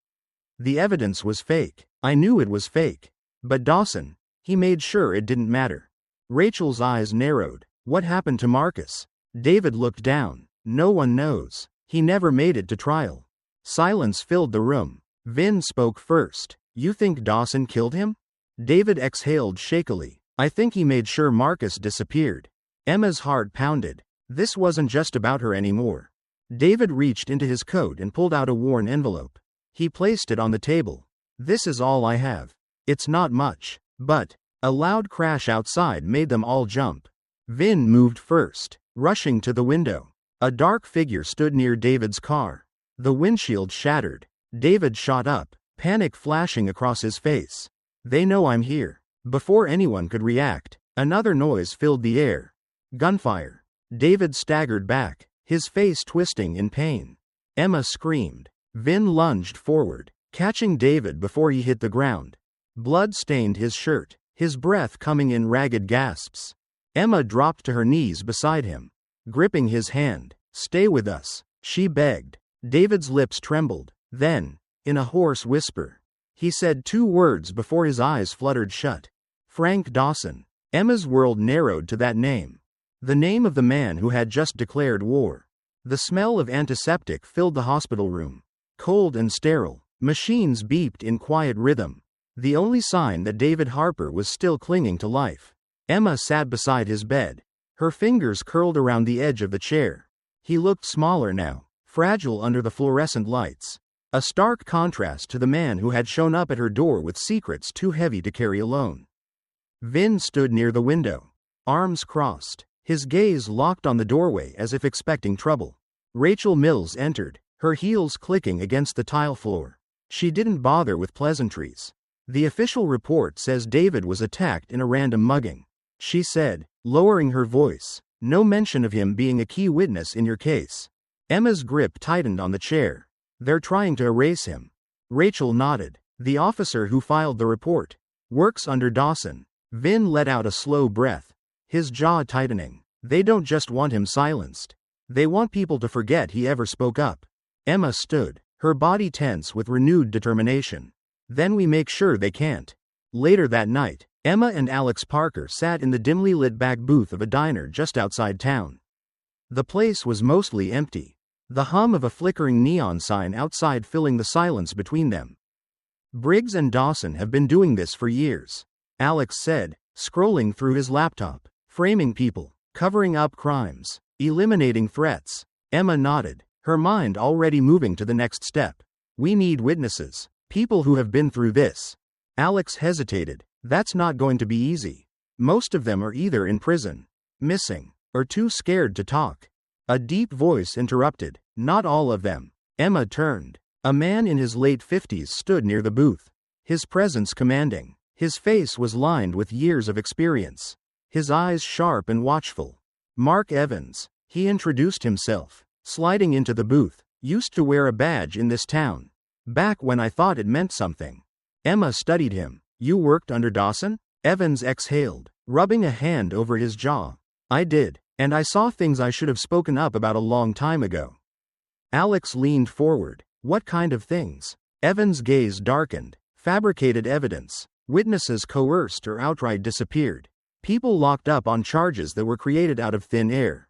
The evidence was fake. I knew it was fake. But Dawson, he made sure it didn't matter." Rachel's eyes narrowed. "What happened to Marcus?" David looked down. "No one knows. He never made it to trial." Silence filled the room. Vin spoke first. "You think Dawson killed him?" David exhaled shakily. "I think he made sure Marcus disappeared." Emma's heart pounded. This wasn't just about her anymore. David reached into his coat and pulled out a worn envelope. He placed it on the table. "This is all I have. It's not much, but..." A loud crash outside made them all jump. Vin moved first, rushing to the window. A dark figure stood near David's car. The windshield shattered. David shot up, panic flashing across his face. "They know I'm here." Before anyone could react, another noise filled the air. Gunfire. David staggered back, his face twisting in pain. Emma screamed. Vin lunged forward, catching David before he hit the ground. Blood stained his shirt, his breath coming in ragged gasps. Emma dropped to her knees beside him, gripping his hand. "Stay with us," she begged. David's lips trembled. Then, in a hoarse whisper, he said 2 words before his eyes fluttered shut. "Frank Dawson." Emma's world narrowed to that name. The name of the man who had just declared war. The smell of antiseptic filled the hospital room. Cold and sterile, machines beeped in quiet rhythm. The only sign that David Harper was still clinging to life. Emma sat beside his bed, her fingers curled around the edge of the chair. He looked smaller now, fragile under the fluorescent lights. A stark contrast to the man who had shown up at her door with secrets too heavy to carry alone. Vin stood near the window, arms crossed, his gaze locked on the doorway as if expecting trouble. Rachel Mills entered, her heels clicking against the tile floor. She didn't bother with pleasantries. "The official report says David was attacked in a random mugging," she said, lowering her voice. "No mention of him being a key witness in your case." Emma's grip tightened on the chair. "They're trying to erase him." Rachel nodded. "The officer who filed the report works under Dawson." Vin let out a slow breath, his jaw tightening. "They don't just want him silenced. They want people to forget he ever spoke up. Emma stood, her body tense with renewed determination. Then we make sure they can't. Later that night, Emma and Alex Parker sat in the dimly lit back booth of a diner just outside town. The place was mostly empty, the hum of a flickering neon sign outside filling the silence between them. Briggs and Dawson have been doing this for years, Alex said, scrolling through his laptop. Framing people, covering up crimes, eliminating threats. Emma nodded, her mind already moving to the next step. We need witnesses, people who have been through this. Alex hesitated. That's not going to be easy. Most of them are either in prison, missing, or too scared to talk. A deep voice interrupted. Not all of them. Emma turned. A man in his late 50s stood near the booth, his presence commanding. His face was lined with years of experience, his eyes sharp and watchful. Mark Evans, he introduced himself, sliding into the booth. Used to wear a badge in this town. Back when I thought it meant something. Emma studied him. You worked under Dawson? Evans exhaled, rubbing a hand over his jaw. I did, and I saw things I should have spoken up about a long time ago. Alex leaned forward. What kind of things? Evans' gaze darkened. Fabricated evidence. Witnesses coerced or outright disappeared. People locked up on charges that were created out of thin air.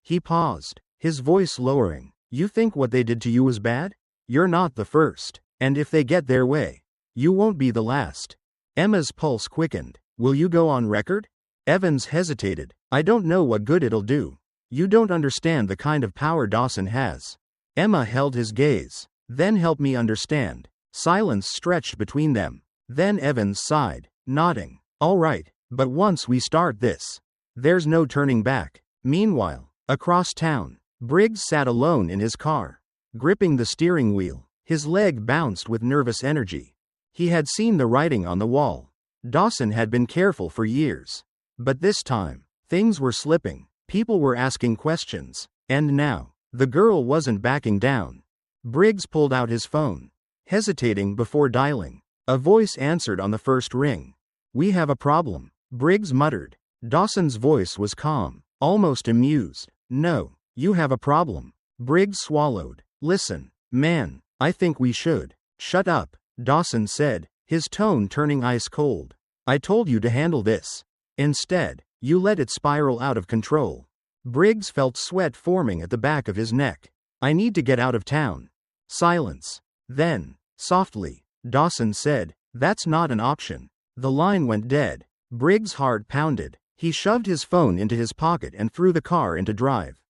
He paused, his voice lowering. You think what they did to you was bad? You're not the first, and if they get their way, you won't be the last. Emma's pulse quickened. Will you go on record? Evans hesitated. I don't know what good it'll do. You don't understand the kind of power Dawson has. Emma held his gaze. Then help me understand. Silence stretched between them. Then Evans sighed, nodding. All right, but once we start this, there's no turning back. Meanwhile, across town, Briggs sat alone in his car, gripping the steering wheel. His leg bounced with nervous energy. He had seen the writing on the wall. Dawson had been careful for years. But this time, things were slipping. People were asking questions. And now, the girl wasn't backing down. Briggs pulled out his phone, hesitating before dialing. A voice answered on the first ring. We have a problem, Briggs muttered. Dawson's voice was calm, almost amused. No, you have a problem. Briggs swallowed. Listen, man, I think we should. Shut up, Dawson said, his tone turning ice cold. I told you to handle this. Instead, you let it spiral out of control. Briggs felt sweat forming at the back of his neck. I need to get out of town. Silence. Then, softly, Dawson said, that's not an option. The line went dead. Briggs' heart pounded. He shoved his phone into his pocket and threw the car into drive.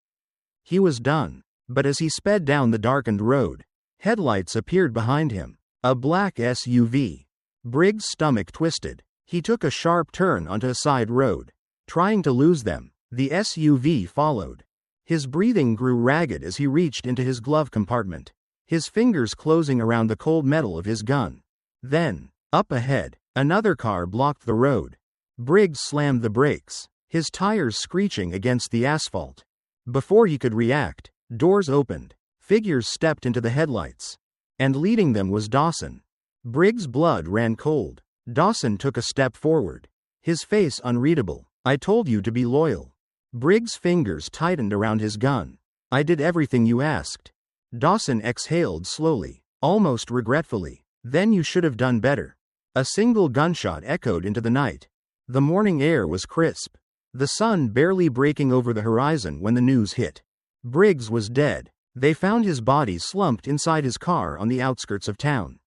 He was done. But as he sped down the darkened road, headlights appeared behind him. A black SUV. Briggs' stomach twisted. He took a sharp turn onto a side road. Trying to lose them, the SUV followed. His breathing grew ragged as he reached into his glove compartment, his fingers closing around the cold metal of his gun. Then, up ahead, another car blocked the road. Briggs slammed the brakes, his tires screeching against the asphalt. Before he could react, doors opened, figures stepped into the headlights. And leading them was Dawson. Briggs' blood ran cold. Dawson took a step forward, his face unreadable. I told you to be loyal. Briggs' fingers tightened around his gun. I did everything you asked. Dawson exhaled slowly, almost regretfully. Then you should have done better. A single gunshot echoed into the night. The morning air was crisp, the sun barely breaking over the horizon when the news hit. Briggs was dead. They found his body slumped inside his car on the outskirts of town.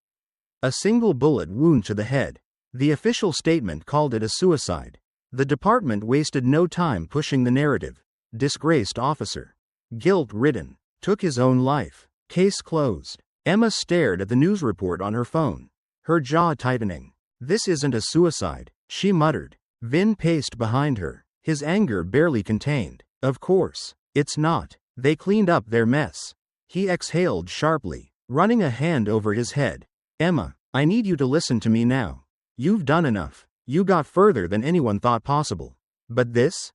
A single bullet wound to the head. The official statement called it a suicide. The department wasted no time pushing the narrative. Disgraced officer. Guilt-ridden. Took his own life. Case closed. Emma stared at the news report on her phone, her jaw tightening. This isn't a suicide, she muttered. Vin paced behind her, his anger barely contained. Of course, it's not. They cleaned up their mess. He exhaled sharply, running a hand over his head. Emma, I need you to listen to me now. You've done enough. You got further than anyone thought possible. But this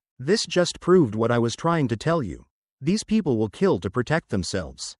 just proved what I was trying to tell you. These people will kill to protect themselves.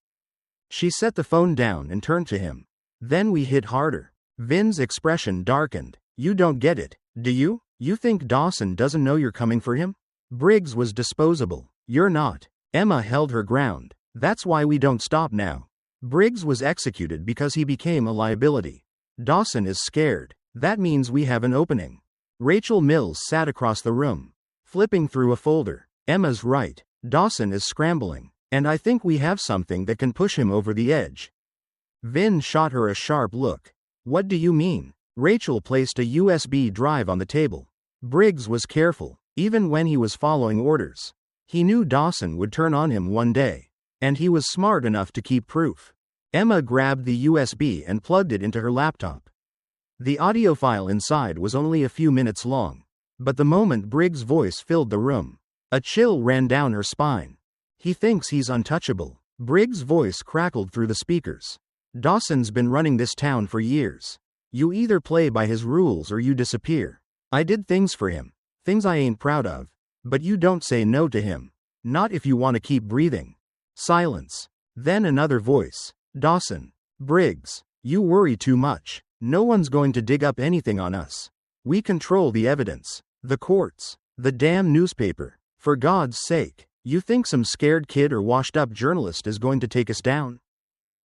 She set the phone down and turned to him. Then we hit harder. Vin's expression darkened. You don't get it, do you? You think Dawson doesn't know you're coming for him? Briggs was disposable. You're not. Emma held her ground. That's why we don't stop now. Briggs was executed because he became a liability. Dawson is scared. That means we have an opening. Rachel Mills sat across the room, flipping through a folder. Emma's right. Dawson is scrambling, and I think we have something that can push him over the edge. Vin shot her a sharp look. What do you mean? Rachel placed a USB drive on the table. Briggs was careful, even when he was following orders. He knew Dawson would turn on him one day, and he was smart enough to keep proof. Emma grabbed the USB and plugged it into her laptop. The audio file inside was only a few minutes long, but the moment Briggs' voice filled the room, a chill ran down her spine. He thinks he's untouchable. Briggs' voice crackled through the speakers. Dawson's been running this town for years. You either play by his rules or you disappear. I did things for him, things I ain't proud of, but you don't say no to him. Not if you want to keep breathing. Silence. Then another voice. Dawson. Briggs. You worry too much. No one's going to dig up anything on us. We control the evidence. The courts. The damn newspaper. For God's sake, you think some scared kid or washed up journalist is going to take us down?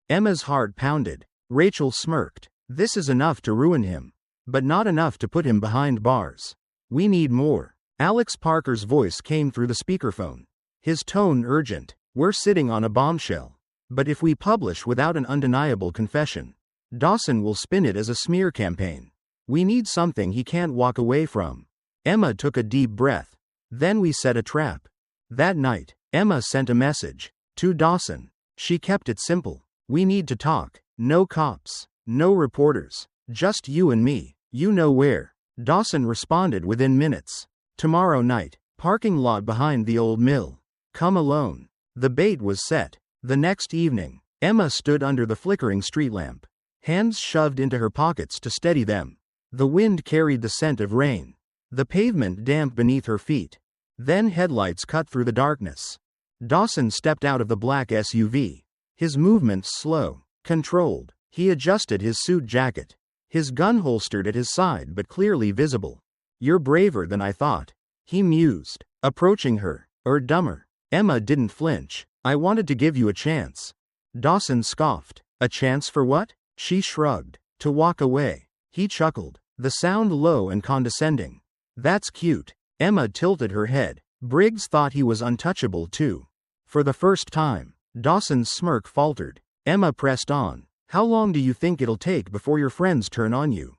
Emma's heart pounded. Rachel smirked. This is enough to ruin him, but not enough to put him behind bars. We need more. Alex Parker's voice came through the speakerphone. His tone urgent. We're sitting on a bombshell. But if we publish without an undeniable confession, Dawson will spin it as a smear campaign. We need something he can't walk away from. Emma took a deep breath. Then we set a trap. That night, Emma sent a message to Dawson. She kept it simple. We need to talk. No cops. No reporters. Just you and me. You know where. Dawson responded within minutes. Tomorrow night. Parking lot behind the old mill. Come alone. The bait was set. The next evening, Emma stood under the flickering street lamp, hands shoved into her pockets to steady them. The wind carried the scent of rain. The pavement damp beneath her feet. Then headlights cut through the darkness. Dawson stepped out of the black SUV. His movements slow, controlled. He adjusted his suit jacket. His gun holstered at his side but clearly visible. You're braver than I thought, he mused, approaching her. Or dumber. Emma didn't flinch. I wanted to give you a chance. Dawson scoffed. A chance for what? She shrugged. To walk away. He chuckled, the sound low and condescending. That's cute. Emma tilted her head. Briggs thought he was untouchable too. For the first time, Dawson's smirk faltered. Emma pressed on. How long do you think it'll take before your friends turn on you?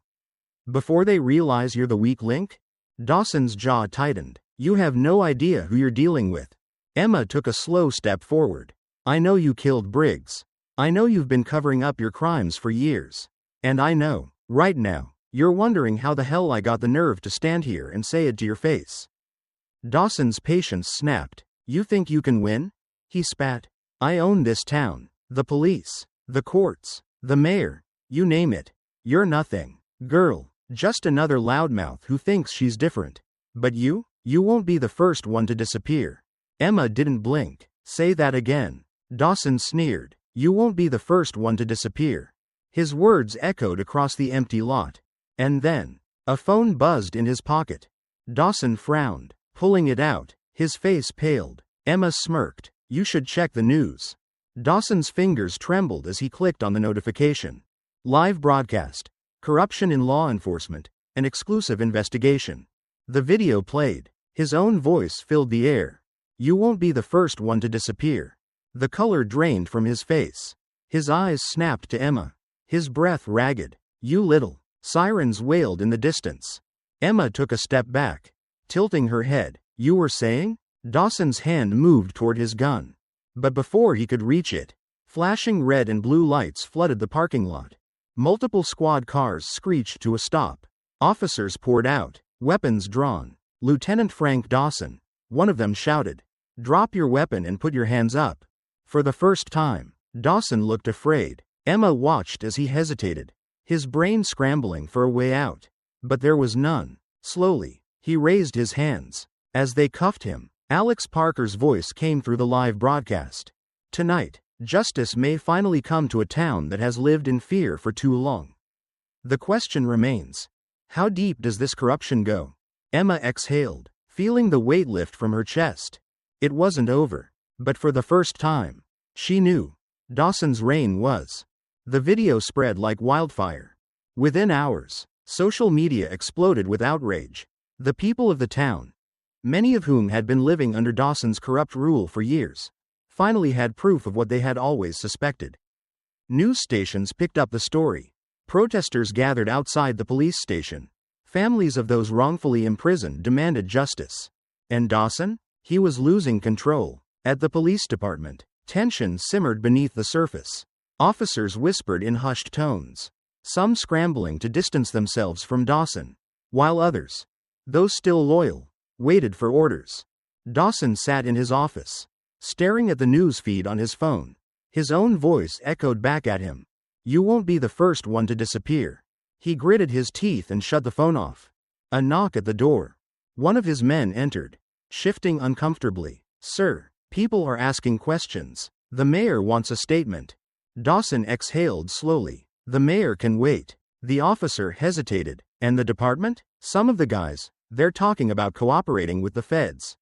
Before they realize you're the weak link? Dawson's jaw tightened. You have no idea who you're dealing with. Emma took a slow step forward. I know you killed Briggs. I know you've been covering up your crimes for years. And I know, right now, you're wondering how the hell I got the nerve to stand here and say it to your face. Dawson's patience snapped. You think you can win? He spat. I own this town. The police. The courts. The mayor. You name it. You're nothing. Girl. Just another loudmouth who thinks she's different. But you? You won't be the first one to disappear. Emma didn't blink. Say that again. Dawson sneered. You won't be the first one to disappear. His words echoed across the empty lot. And then, a phone buzzed in his pocket. Dawson frowned, pulling it out. His face paled. Emma smirked. You should check the news. Dawson's fingers trembled as he clicked on the notification. Live broadcast. Corruption in law enforcement. An exclusive investigation. The video played. His own voice filled the air. You won't be the first one to disappear. The color drained from his face. His eyes snapped to Emma. His breath ragged. You little. Sirens wailed in the distance. Emma took a step back, tilting her head. You were saying? Dawson's hand moved toward his gun. But before he could reach it, flashing red and blue lights flooded the parking lot. Multiple squad cars screeched to a stop. Officers poured out, weapons drawn. Lieutenant Frank Dawson, one of them shouted. Drop your weapon and put your hands up. For the first time, Dawson looked afraid. Emma watched as he hesitated, his brain scrambling for a way out. But there was none. Slowly, he raised his hands. As they cuffed him, Alex Parker's voice came through the live broadcast. Tonight, justice may finally come to a town that has lived in fear for too long. The question remains. How deep does this corruption go? Emma exhaled, feeling the weight lift from her chest. It wasn't over. But for the first time, she knew Dawson's reign was. The video spread like wildfire. Within hours, social media exploded with outrage. The people of the town, many of whom had been living under Dawson's corrupt rule for years, finally had proof of what they had always suspected. News stations picked up the story. Protesters gathered outside the police station. Families of those wrongfully imprisoned demanded justice. And Dawson? He was losing control. At the police department, tension simmered beneath the surface. Officers whispered in hushed tones, some scrambling to distance themselves from Dawson, while others, those still loyal, waited for orders. Dawson sat in his office, staring at the news feed on his phone. His own voice echoed back at him. "You won't be the first one to disappear." He gritted his teeth and shut the phone off. A knock at the door. One of his men entered, shifting uncomfortably. "Sir, people are asking questions. The mayor wants a statement." Dawson exhaled slowly. "The mayor can wait." The officer hesitated. "And the department?" "Some of the guys, they're talking about cooperating with the feds."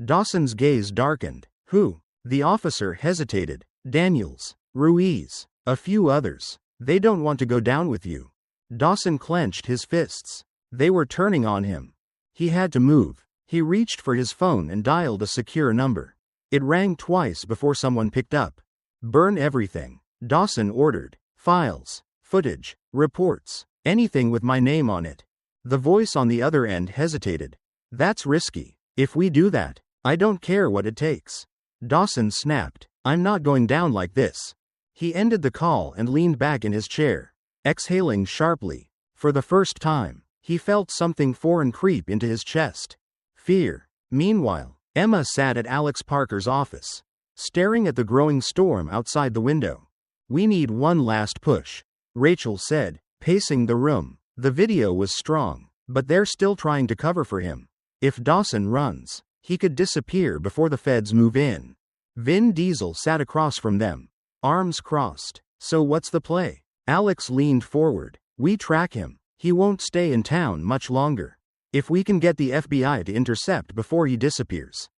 Dawson's gaze darkened. "Who?" The officer hesitated. "Daniels, Ruiz, a few others. They don't want to go down with you." Dawson clenched his fists. They were turning on him. He had to move. He reached for his phone and dialed a secure number. It rang twice before someone picked up. "Burn everything," Dawson ordered. "Files, footage, reports, anything with my name on it." The voice on the other end hesitated. "That's risky. If we do that, I don't care what it takes." Dawson snapped. "I'm not going down like this." He ended the call and leaned back in his chair, exhaling sharply. For the first time, he felt something foreign creep into his chest. Fear. Meanwhile, Emma sat at Alex Parker's office, staring at the growing storm outside the window. "We need one last push," Rachel said, pacing the room. The video was strong, but they're still trying to cover for him. If Dawson runs, he could disappear before the feds move in. Vin Diesel sat across from them, arms crossed. "So what's the play?" Alex leaned forward. "We track him. He won't stay in town much longer. If we can get the FBI to intercept before he disappears,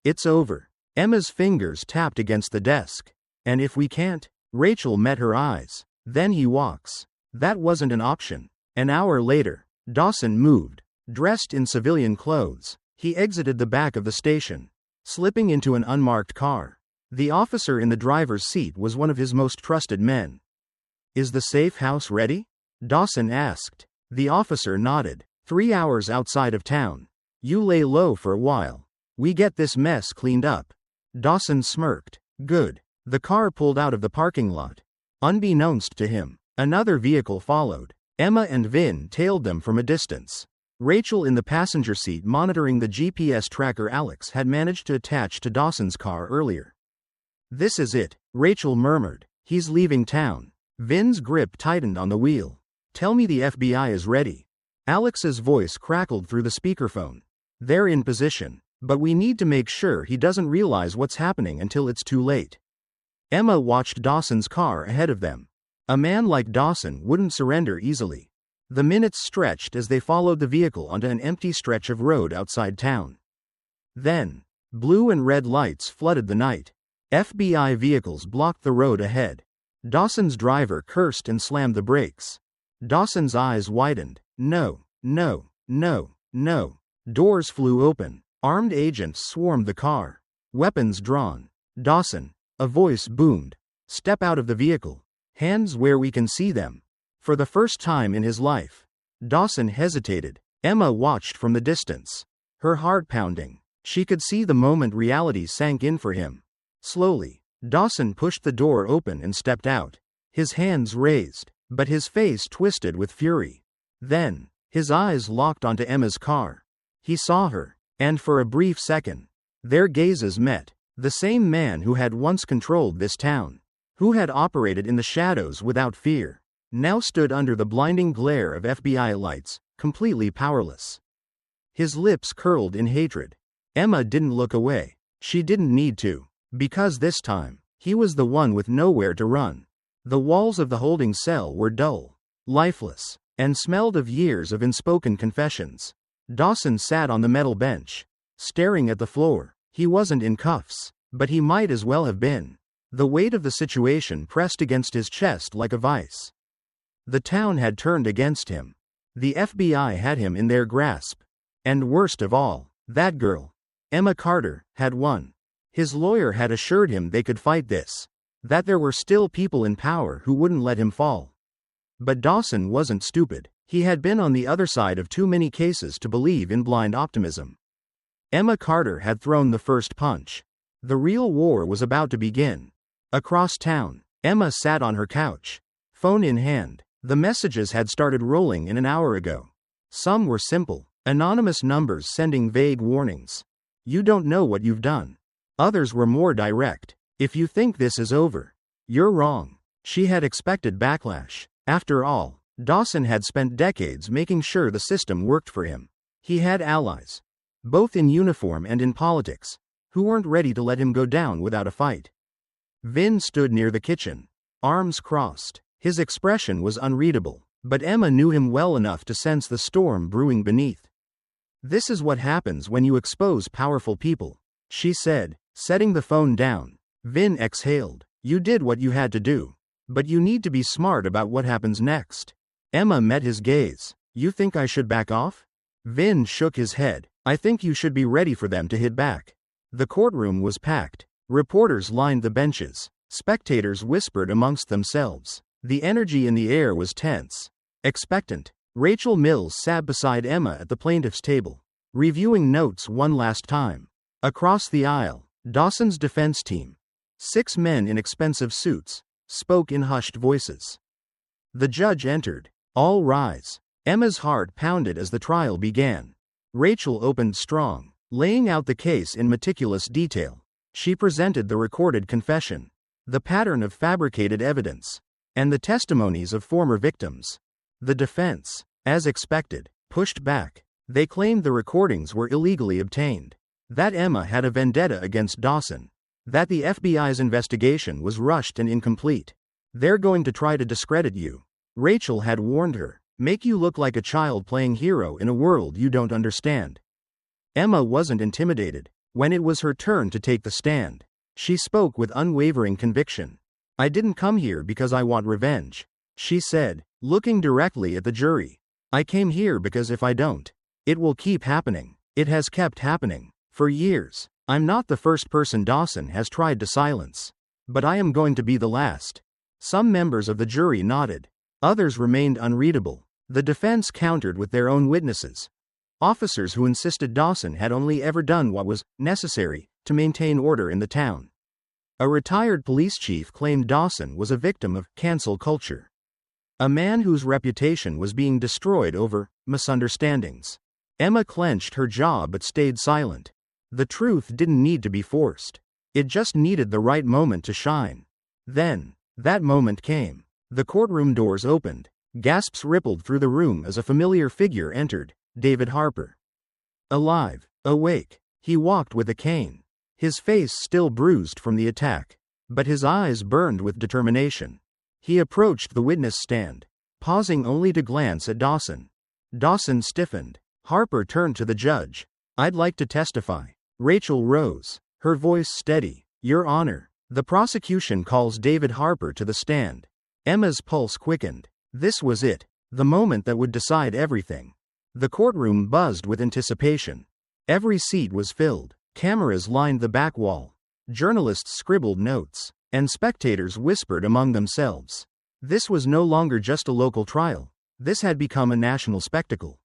it's over." Emma's fingers tapped against the desk. "And if we can't?" Rachel met her eyes. "Then he walks." That wasn't an option. An hour later, Dawson moved. Dressed in civilian clothes, he exited the back of the station, slipping into an unmarked car. The officer in the driver's seat was one of his most trusted men. "Is the safe house ready?" Dawson asked. The officer nodded. 3 hours outside of town. You lay low for a while. We get this mess cleaned up." Dawson smirked. "Good." The car pulled out of the parking lot. Unbeknownst to him, another vehicle followed. Emma and Vin tailed them from a distance. Rachel in the passenger seat monitoring the GPS tracker Alex had managed to attach to Dawson's car earlier. "This is it," Rachel murmured. "He's leaving town." Vin's grip tightened on the wheel. "Tell me the FBI is ready." Alex's voice crackled through the speakerphone. "They're in position, but we need to make sure he doesn't realize what's happening until it's too late." Emma watched Dawson's car ahead of them. A man like Dawson wouldn't surrender easily. The minutes stretched as they followed the vehicle onto an empty stretch of road outside town. Then, blue and red lights flooded the night. FBI vehicles blocked the road ahead. Dawson's driver cursed and slammed the brakes. Dawson's eyes widened. No, no, no, no. Doors flew open. Armed agents swarmed the car, weapons drawn. "Dawson," a voice boomed. "Step out of the vehicle. Hands where we can see them." For the first time in his life, Dawson hesitated. Emma watched from the distance, her heart pounding. She could see the moment reality sank in for him. Slowly, Dawson pushed the door open and stepped out, his hands raised, but his face twisted with fury. Then, his eyes locked onto Emma's car. He saw her, and for a brief second, their gazes met. The same man who had once controlled this town, who had operated in the shadows without fear, now stood under the blinding glare of FBI lights, completely powerless. His lips curled in hatred. Emma didn't look away. She didn't need to, because this time, he was the one with nowhere to run. The walls of the holding cell were dull, lifeless, and smelled of years of unspoken confessions. Dawson sat on the metal bench, staring at the floor. He wasn't in cuffs, But he might as well have been. The weight of the situation pressed against his chest like a vice. The town had turned against him. The FBI had him in their grasp. And worst of all, that girl, Emma Carter, had won. His lawyer had assured him they could fight this. That there were still people in power who wouldn't let him fall. But Dawson wasn't stupid. He had been on the other side of too many cases to believe in blind optimism. Emma Carter had thrown the first punch. The real war was about to begin. Across town, Emma sat on her couch, phone in hand. The messages had started rolling in an hour ago. Some were simple, anonymous numbers sending vague warnings. You don't know what you've done. Others were more direct. If you think this is over, you're wrong. She had expected backlash. After all, Dawson had spent decades making sure the system worked for him. He had allies, both in uniform and in politics, who weren't ready to let him go down without a fight. Vin stood near the kitchen, arms crossed. His expression was unreadable, but Emma knew him well enough to sense the storm brewing beneath. This is what happens when you expose powerful people, she said, setting the phone down. Vin exhaled. You did what you had to do. But you need to be smart about what happens next. Emma met his gaze. You think I should back off? Vin shook his head. I think you should be ready for them to hit back. The courtroom was packed. Reporters lined the benches. Spectators whispered amongst themselves. The energy in the air was tense. Expectant. Rachel Mills sat beside Emma at the plaintiff's table, reviewing notes one last time. Across the aisle, Dawson's defense team, 6 men in expensive suits, spoke in hushed voices. The judge entered. All rise. Emma's heart pounded as the trial began. Rachel opened strong, laying out the case in meticulous detail. She presented the recorded confession, the pattern of fabricated evidence, and the testimonies of former victims. The defense, as expected, pushed back. They claimed the recordings were illegally obtained, that Emma had a vendetta against Dawson, that the FBI's investigation was rushed and incomplete. They're going to try to discredit you, Rachel had warned her, make you look like a child playing hero in a world you don't understand. Emma wasn't intimidated. When it was her turn to take the stand, she spoke with unwavering conviction. I didn't come here because I want revenge, she said, looking directly at the jury. I came here because if I don't, it will keep happening. It has kept happening for years. I'm not the first person Dawson has tried to silence, but I am going to be the last. Some members of the jury nodded. Others remained unreadable. The defense countered with their own witnesses, officers who insisted Dawson had only ever done what was necessary to maintain order in the town. A retired police chief claimed Dawson was a victim of cancel culture, a man whose reputation was being destroyed over misunderstandings. Emma clenched her jaw but stayed silent. The truth didn't need to be forced. It just needed the right moment to shine. Then, that moment came. The courtroom doors opened. Gasps rippled through the room as a familiar figure entered, David Harper. Alive, awake, he walked with a cane. His face still bruised from the attack, but his eyes burned with determination. He approached the witness stand, pausing only to glance at Dawson. Dawson stiffened. Harper turned to the judge. I'd like to testify. Rachel rose, her voice steady. Your Honor. The prosecution calls David Harper to the stand. Emma's pulse quickened. This was it, the moment that would decide everything. The courtroom buzzed with anticipation. Every seat was filled. Cameras lined the back wall. Journalists scribbled notes, and spectators whispered among themselves. This was no longer just a local trial. This had become a national spectacle.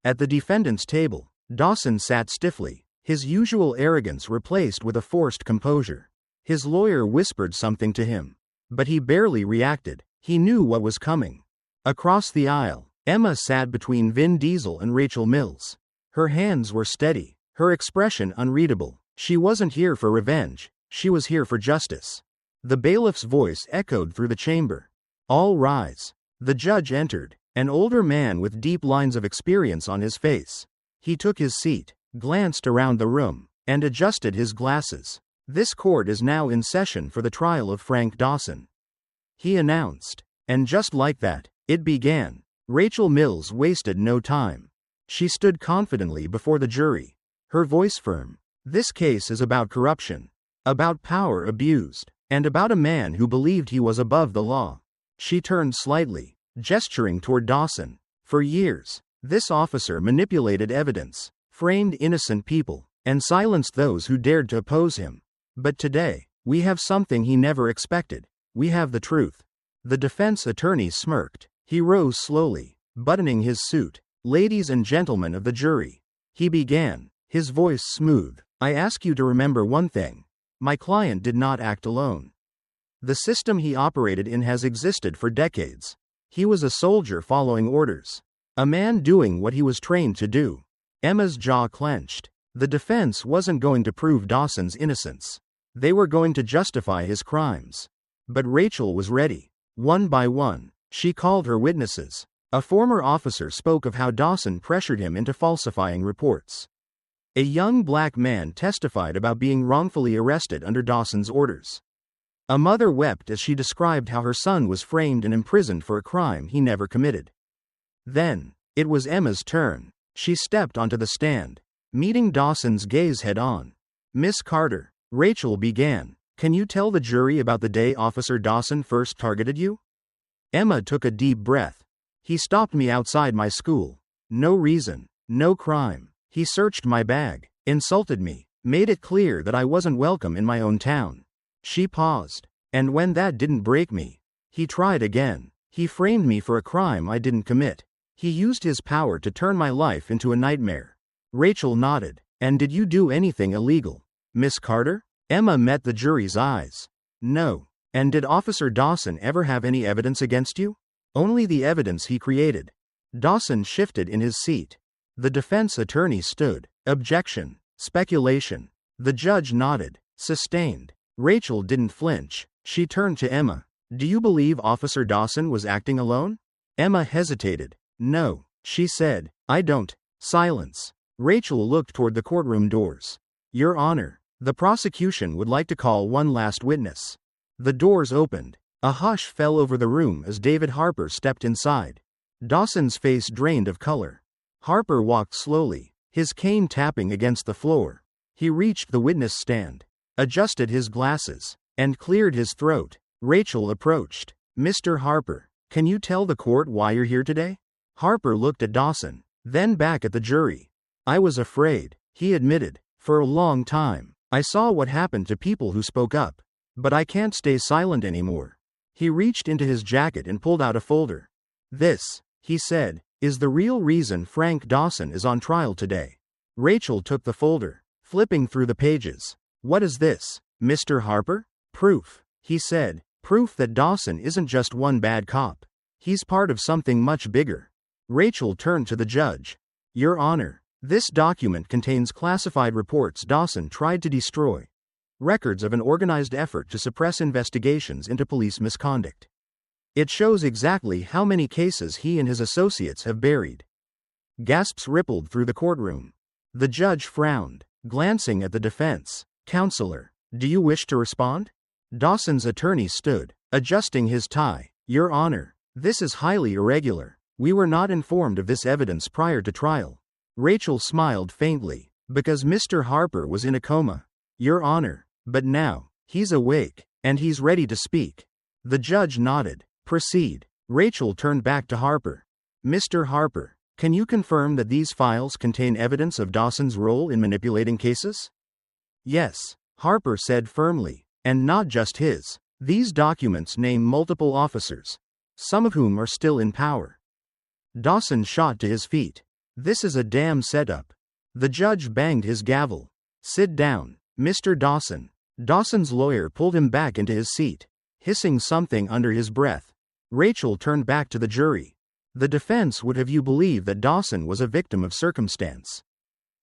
At the defendant's table, Dawson sat stiffly, his usual arrogance replaced with a forced composure. His lawyer whispered something to him, but he barely reacted. He knew what was coming. Across the aisle, Emma sat between Vin Diesel and Rachel Mills. Her hands were steady, her expression unreadable. She wasn't here for revenge, she was here for justice. The bailiff's voice echoed through the chamber. All rise. The judge entered, an older man with deep lines of experience on his face. He took his seat, glanced around the room, and adjusted his glasses. This court is now in session for the trial of Frank Dawson, he announced. And just like that, it began. Rachel Mills wasted no time. She stood confidently before the jury, her voice firm. This case is about corruption. about power abused, and about a man who believed he was above the law. She turned slightly, gesturing toward Dawson. For years, this officer manipulated evidence, framed innocent people, and silenced those who dared to oppose him. But today, we have something he never expected. We have the truth. The defense attorney smirked. He rose slowly, buttoning his suit. Ladies and gentlemen of the jury, he began, his voice smooth. I ask you to remember one thing. My client did not act alone. The system he operated in has existed for decades. He was a soldier following orders. A man doing what he was trained to do. Emma's jaw clenched. The defense wasn't going to prove Dawson's innocence. They were going to justify his crimes. But Rachel was ready. One by one, she called her witnesses. A former officer spoke of how Dawson pressured him into falsifying reports. A young black man testified about being wrongfully arrested under Dawson's orders. A mother wept as she described how her son was framed and imprisoned for a crime he never committed. Then, it was Emma's turn. She stepped onto the stand, meeting Dawson's gaze head-on. Miss Carter, Rachel began, can you tell the jury about the day Officer Dawson first targeted you? Emma took a deep breath. He stopped me outside my school. No reason, no crime. He searched my bag, insulted me, made it clear that I wasn't welcome in my own town. She paused. And when that didn't break me, he tried again. He framed me for a crime I didn't commit. He used his power to turn my life into a nightmare. Rachel nodded. And did you do anything illegal, Miss Carter? Emma met the jury's eyes. No. And did Officer Dawson ever have any evidence against you? Only the evidence he created. Dawson shifted in his seat. The defense attorney stood. Objection. Speculation. The judge nodded. Sustained. Rachel didn't flinch. She turned to Emma. Do you believe Officer Dawson was acting alone? Emma hesitated. No, she said. I don't. Silence. Rachel looked toward the courtroom doors. Your Honor, the prosecution would like to call one last witness. The doors opened. A hush fell over the room as David Harper stepped inside. Dawson's face drained of color. Harper walked slowly, his cane tapping against the floor. He reached the witness stand, adjusted his glasses, and cleared his throat. Rachel approached. Mr. Harper, can you tell the court why you're here today? Harper looked at Dawson, then back at the jury. I was afraid, he admitted. For a long time, I saw what happened to people who spoke up. But I can't stay silent anymore. He reached into his jacket and pulled out a folder. This, he said, is the real reason Frank Dawson is on trial today. Rachel took the folder, flipping through the pages. What is this, Mr. Harper? Proof, he said. Proof that Dawson isn't just one bad cop. He's part of something much bigger. Rachel turned to the judge. Your Honor, this document contains classified reports Dawson tried to destroy. Records of an organized effort to suppress investigations into police misconduct. It shows exactly how many cases he and his associates have buried. Gasps rippled through the courtroom. The judge frowned, glancing at the defense. Counselor, do you wish to respond? Dawson's attorney stood, adjusting his tie. Your Honor, this is highly irregular. We were not informed of this evidence prior to trial. Rachel smiled faintly, because Mr. Harper was in a coma. Your Honor, but now, he's awake, and he's ready to speak. The judge nodded. Proceed. Rachel turned back to Harper. Mr. Harper, can you confirm that these files contain evidence of Dawson's role in manipulating cases? Yes, Harper said firmly, and not just his. These documents name multiple officers, some of whom are still in power. Dawson shot to his feet. This is a damn setup. The judge banged his gavel. Sit down, Mr. Dawson. Dawson's lawyer pulled him back into his seat, hissing something under his breath. Rachel turned back to the jury. The defense would have you believe that Dawson was a victim of circumstance.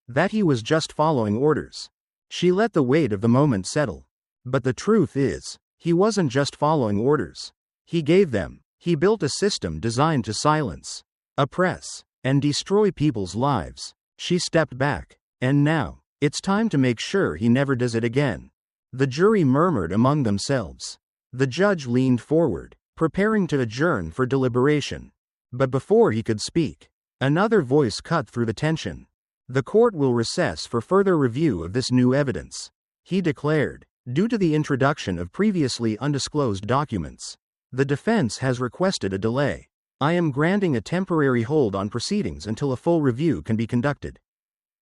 That he was just following orders. She let the weight of the moment settle. But the truth is, he wasn't just following orders. He gave them. He built a system designed to silence, oppress, and destroy people's lives. She stepped back. And now, it's time to make sure he never does it again. The jury murmured among themselves. The judge leaned forward, preparing to adjourn for deliberation. But before he could speak, another voice cut through the tension. The court will recess for further review of this new evidence, he declared. due to the introduction of previously undisclosed documents. The defense has requested a delay. I am granting a temporary hold on proceedings until a full review can be conducted."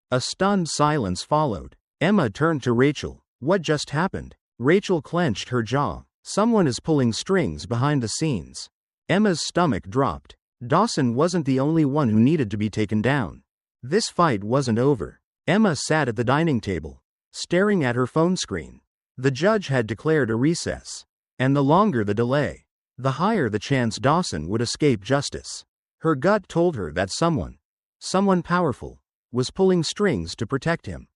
A stunned silence followed. Emma turned to Rachel. "What just happened?" Rachel clenched her jaw. "Someone is pulling strings behind the scenes." Emma's stomach dropped. Dawson wasn't the only one who needed to be taken down. This fight wasn't over. Emma sat at the dining table, staring at her phone screen. The judge had declared a recess. And the longer the delay, the higher the chance Dawson would escape justice. Her gut told her that someone powerful, was pulling strings to protect him.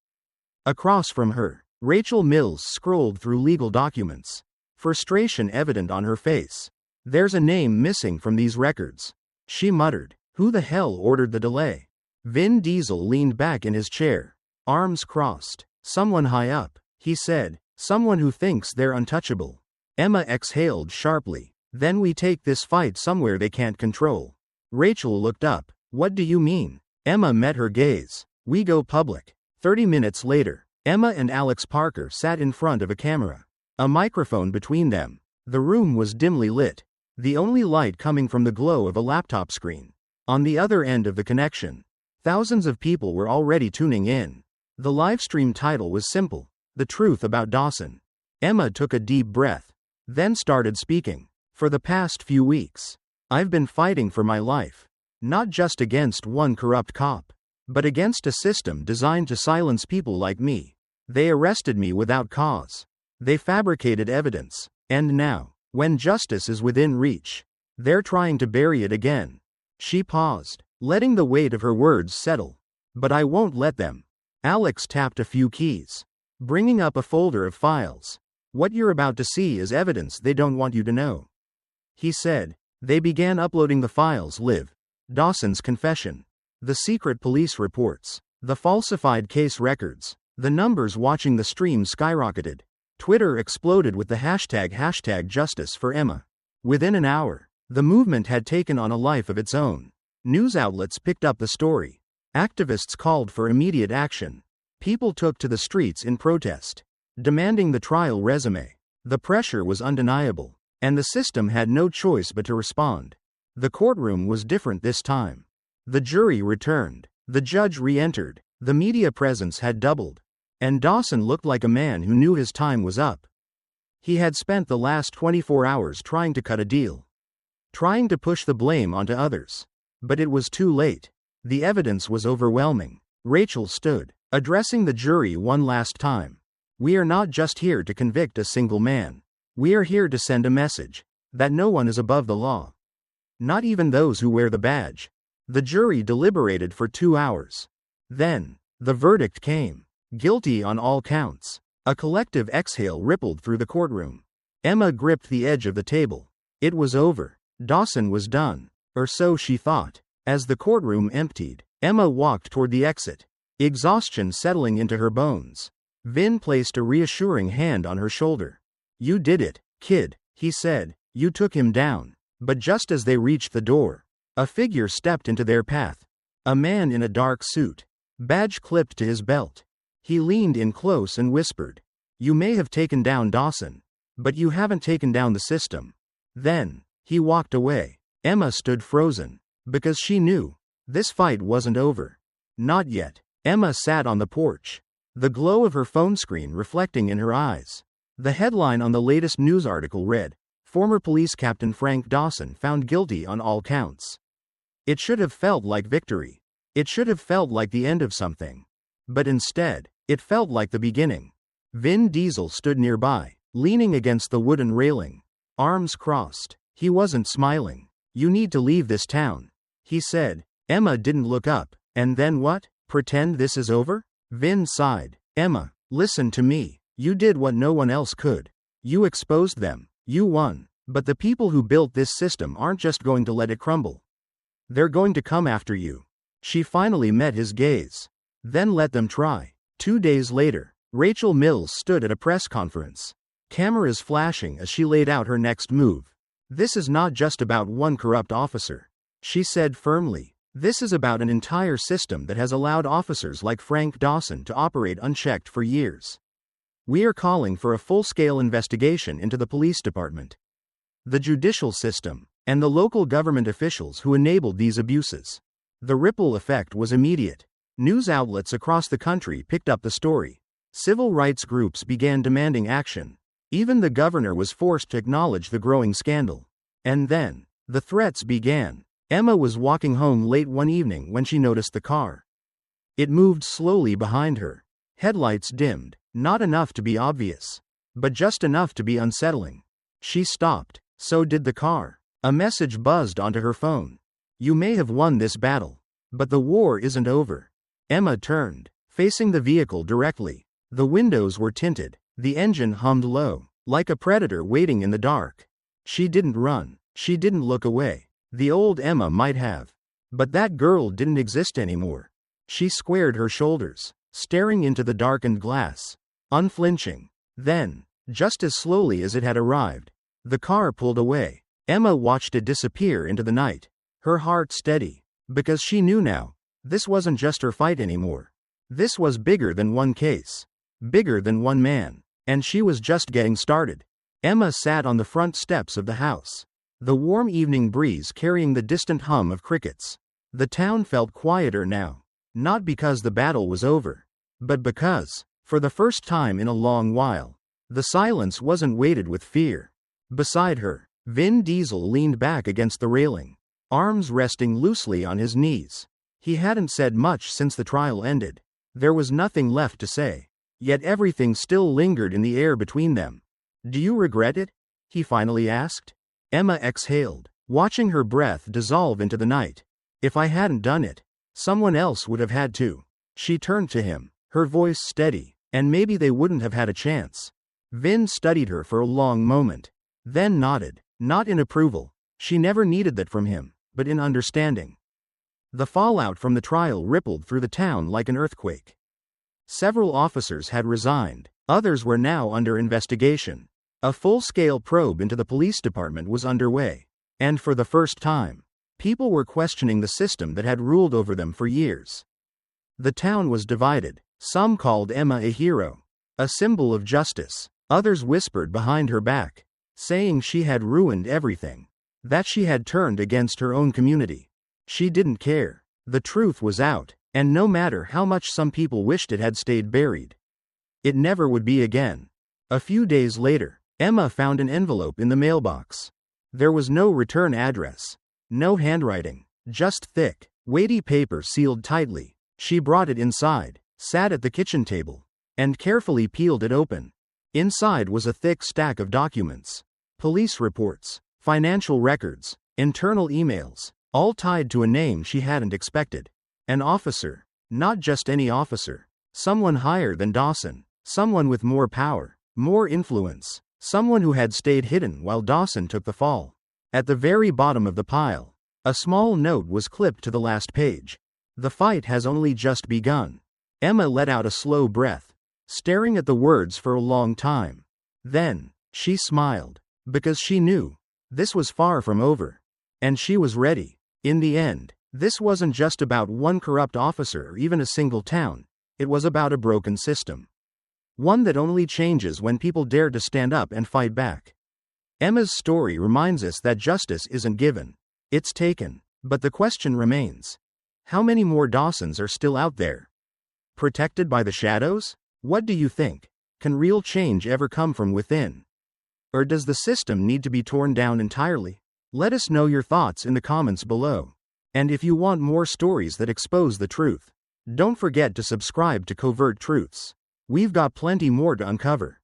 Across from her, Rachel Mills scrolled through legal documents, frustration evident on her face. "There's a name missing from these records," she muttered. "Who the hell ordered the delay?" Vin Diesel leaned back in his chair, arms crossed. "Someone high up," he said. "Someone who thinks they're untouchable." Emma exhaled sharply. "Then we take this fight somewhere they can't control." Rachel looked up. "What do you mean?" Emma met her gaze. "We go public." 30 minutes later, Emma and Alex Parker sat in front of a camera, a microphone between them. The room was dimly lit, the only light coming from the glow of a laptop screen. On the other end of the connection, thousands of people were already tuning in. The livestream title was simple: "The Truth About Dawson." Emma took a deep breath, then started speaking. "For the past few weeks, I've been fighting for my life. Not just against one corrupt cop, but against a system designed to silence people like me. They arrested me without cause. They fabricated evidence. And now, when justice is within reach, they're trying to bury it again." She paused, letting the weight of her words settle. "But I won't let them." Alex tapped a few keys, bringing up a folder of files. "What you're about to see is evidence they don't want you to know," he said. They began uploading the files: Dawson's confession, the secret police reports, the falsified case records. The numbers watching the stream skyrocketed. Twitter exploded with the hashtag Justice for Emma. Within an hour, the movement had taken on a life of its own. News outlets picked up the story. Activists called for immediate action. People took to the streets in protest, demanding the trial resume. The pressure was undeniable, and the system had no choice but to respond. The courtroom was different this time. The jury returned. The judge re-entered. The media presence had doubled. And Dawson looked like a man who knew his time was up. He had spent the last 24 hours trying to cut a deal, trying to push the blame onto others. But it was too late. The evidence was overwhelming. Rachel stood, addressing the jury one last time. "We are not just here to convict a single man. We are here to send a message that no one is above the law. Not even those who wear the badge." The jury deliberated for 2 hours. Then, the verdict came: guilty on all counts. A collective exhale rippled through the courtroom. Emma gripped the edge of the table. It was over. Dawson was done. Or so she thought. As the courtroom emptied, Emma walked toward the exit, exhaustion settling into her bones. Vin placed a reassuring hand on her shoulder. "You did it, kid," he said. "You took him down." But just as they reached the door, a figure stepped into their path. A man in a dark suit, badge clipped to his belt. He leaned in close and whispered, "You may have taken down Dawson, but you haven't taken down the system." Then, he walked away. Emma stood frozen, because she knew this fight wasn't over. Not yet. Emma sat on the porch, the glow of her phone screen reflecting in her eyes. The headline on the latest news article read, "Former Police Captain Frank Dawson found guilty on all counts." It should have felt like victory. It should have felt like the end of something. But instead, it felt like the beginning. Vin Diesel stood nearby, leaning against the wooden railing, arms crossed. He wasn't smiling. "You need to leave this town," he said. Emma didn't look up. "And then what? Pretend this is over?" Vin sighed. "Emma, listen to me. You did what no one else could. You exposed them. You won. But the people who built this system aren't just going to let it crumble. They're going to come after you." She finally met his gaze. "Then let them try." 2 days later, Rachel Mills stood at a press conference, cameras flashing as she laid out her next move. "This is not just about one corrupt officer," she said firmly. "This is about an entire system that has allowed officers like Frank Dawson to operate unchecked for years. We are calling for a full-scale investigation into the police department, the judicial system, and the local government officials who enabled these abuses. The ripple effect was immediate. News outlets across the country picked up the story. Civil rights groups began demanding action. Even the governor was forced to acknowledge the growing scandal. And then, the threats began. Emma was walking home late one evening when she noticed the car. It moved slowly behind her. Headlights dimmed, not enough to be obvious, but just enough to be unsettling. She stopped. So did the car. A message buzzed onto her phone. You may have won this battle, but the war isn't over. Emma turned, facing the vehicle directly. The windows were tinted. The engine hummed low, like a predator waiting in the dark. She didn't run. She didn't look away. The old Emma might have. But that girl didn't exist anymore. She squared her shoulders, staring into the darkened glass, unflinching. Then, just as slowly as it had arrived, the car pulled away. Emma watched it disappear into the night, her heart steady, because she knew now, this wasn't just her fight anymore. This was bigger than one case, bigger than one man, and she was just getting started. Emma sat on the front steps of the house, the warm evening breeze carrying the distant hum of crickets. The town felt quieter now, not because the battle was over, but because, for the first time in a long while, the silence wasn't weighted with fear. Beside her, Vin Diesel leaned back against the railing, arms resting loosely on his knees. He hadn't said much since the trial ended. There was nothing left to say. Yet everything still lingered in the air between them. Do you regret it? He finally asked. Emma exhaled, watching her breath dissolve into the night. If I hadn't done it, someone else would have had to. She turned to him, her voice steady, and maybe they wouldn't have had a chance. Vin studied her for a long moment, then nodded, not in approval. She never needed that from him, but in understanding. The fallout from the trial rippled through the town like an earthquake. Several officers had resigned, others were now under investigation. A full-scale probe into the police department was underway, and for the first time, people were questioning the system that had ruled over them for years. The town was divided. Some called Emma a hero, a symbol of justice. Others whispered behind her back, saying she had ruined everything, that she had turned against her own community. She didn't care. The truth was out, and no matter how much some people wished it had stayed buried, it never would be again. A few days later, Emma found an envelope in the mailbox. There was no return address, no handwriting, just thick, weighty paper sealed tightly. She brought it inside, sat at the kitchen table, and carefully peeled it open. Inside was a thick stack of documents. Police reports, financial records, internal emails, all tied to a name she hadn't expected. An officer. Not just any officer. Someone higher than Dawson. Someone with more power, more influence. Someone who had stayed hidden while Dawson took the fall. At the very bottom of the pile, a small note was clipped to the last page. The fight has only just begun. Emma let out a slow breath, staring at the words for a long time. Then, she smiled, because she knew, this was far from over. And she was ready. In the end, this wasn't just about one corrupt officer or even a single town. It was about a broken system. One that only changes when people dare to stand up and fight back. Emma's story reminds us that justice isn't given. It's taken. But the question remains. How many more Dawsons are still out there? Protected by the shadows? What do you think? Can real change ever come from within? Or does the system need to be torn down entirely? Let us know your thoughts in the comments below. And if you want more stories that expose the truth, don't forget to subscribe to Covert Truths. We've got plenty more to uncover.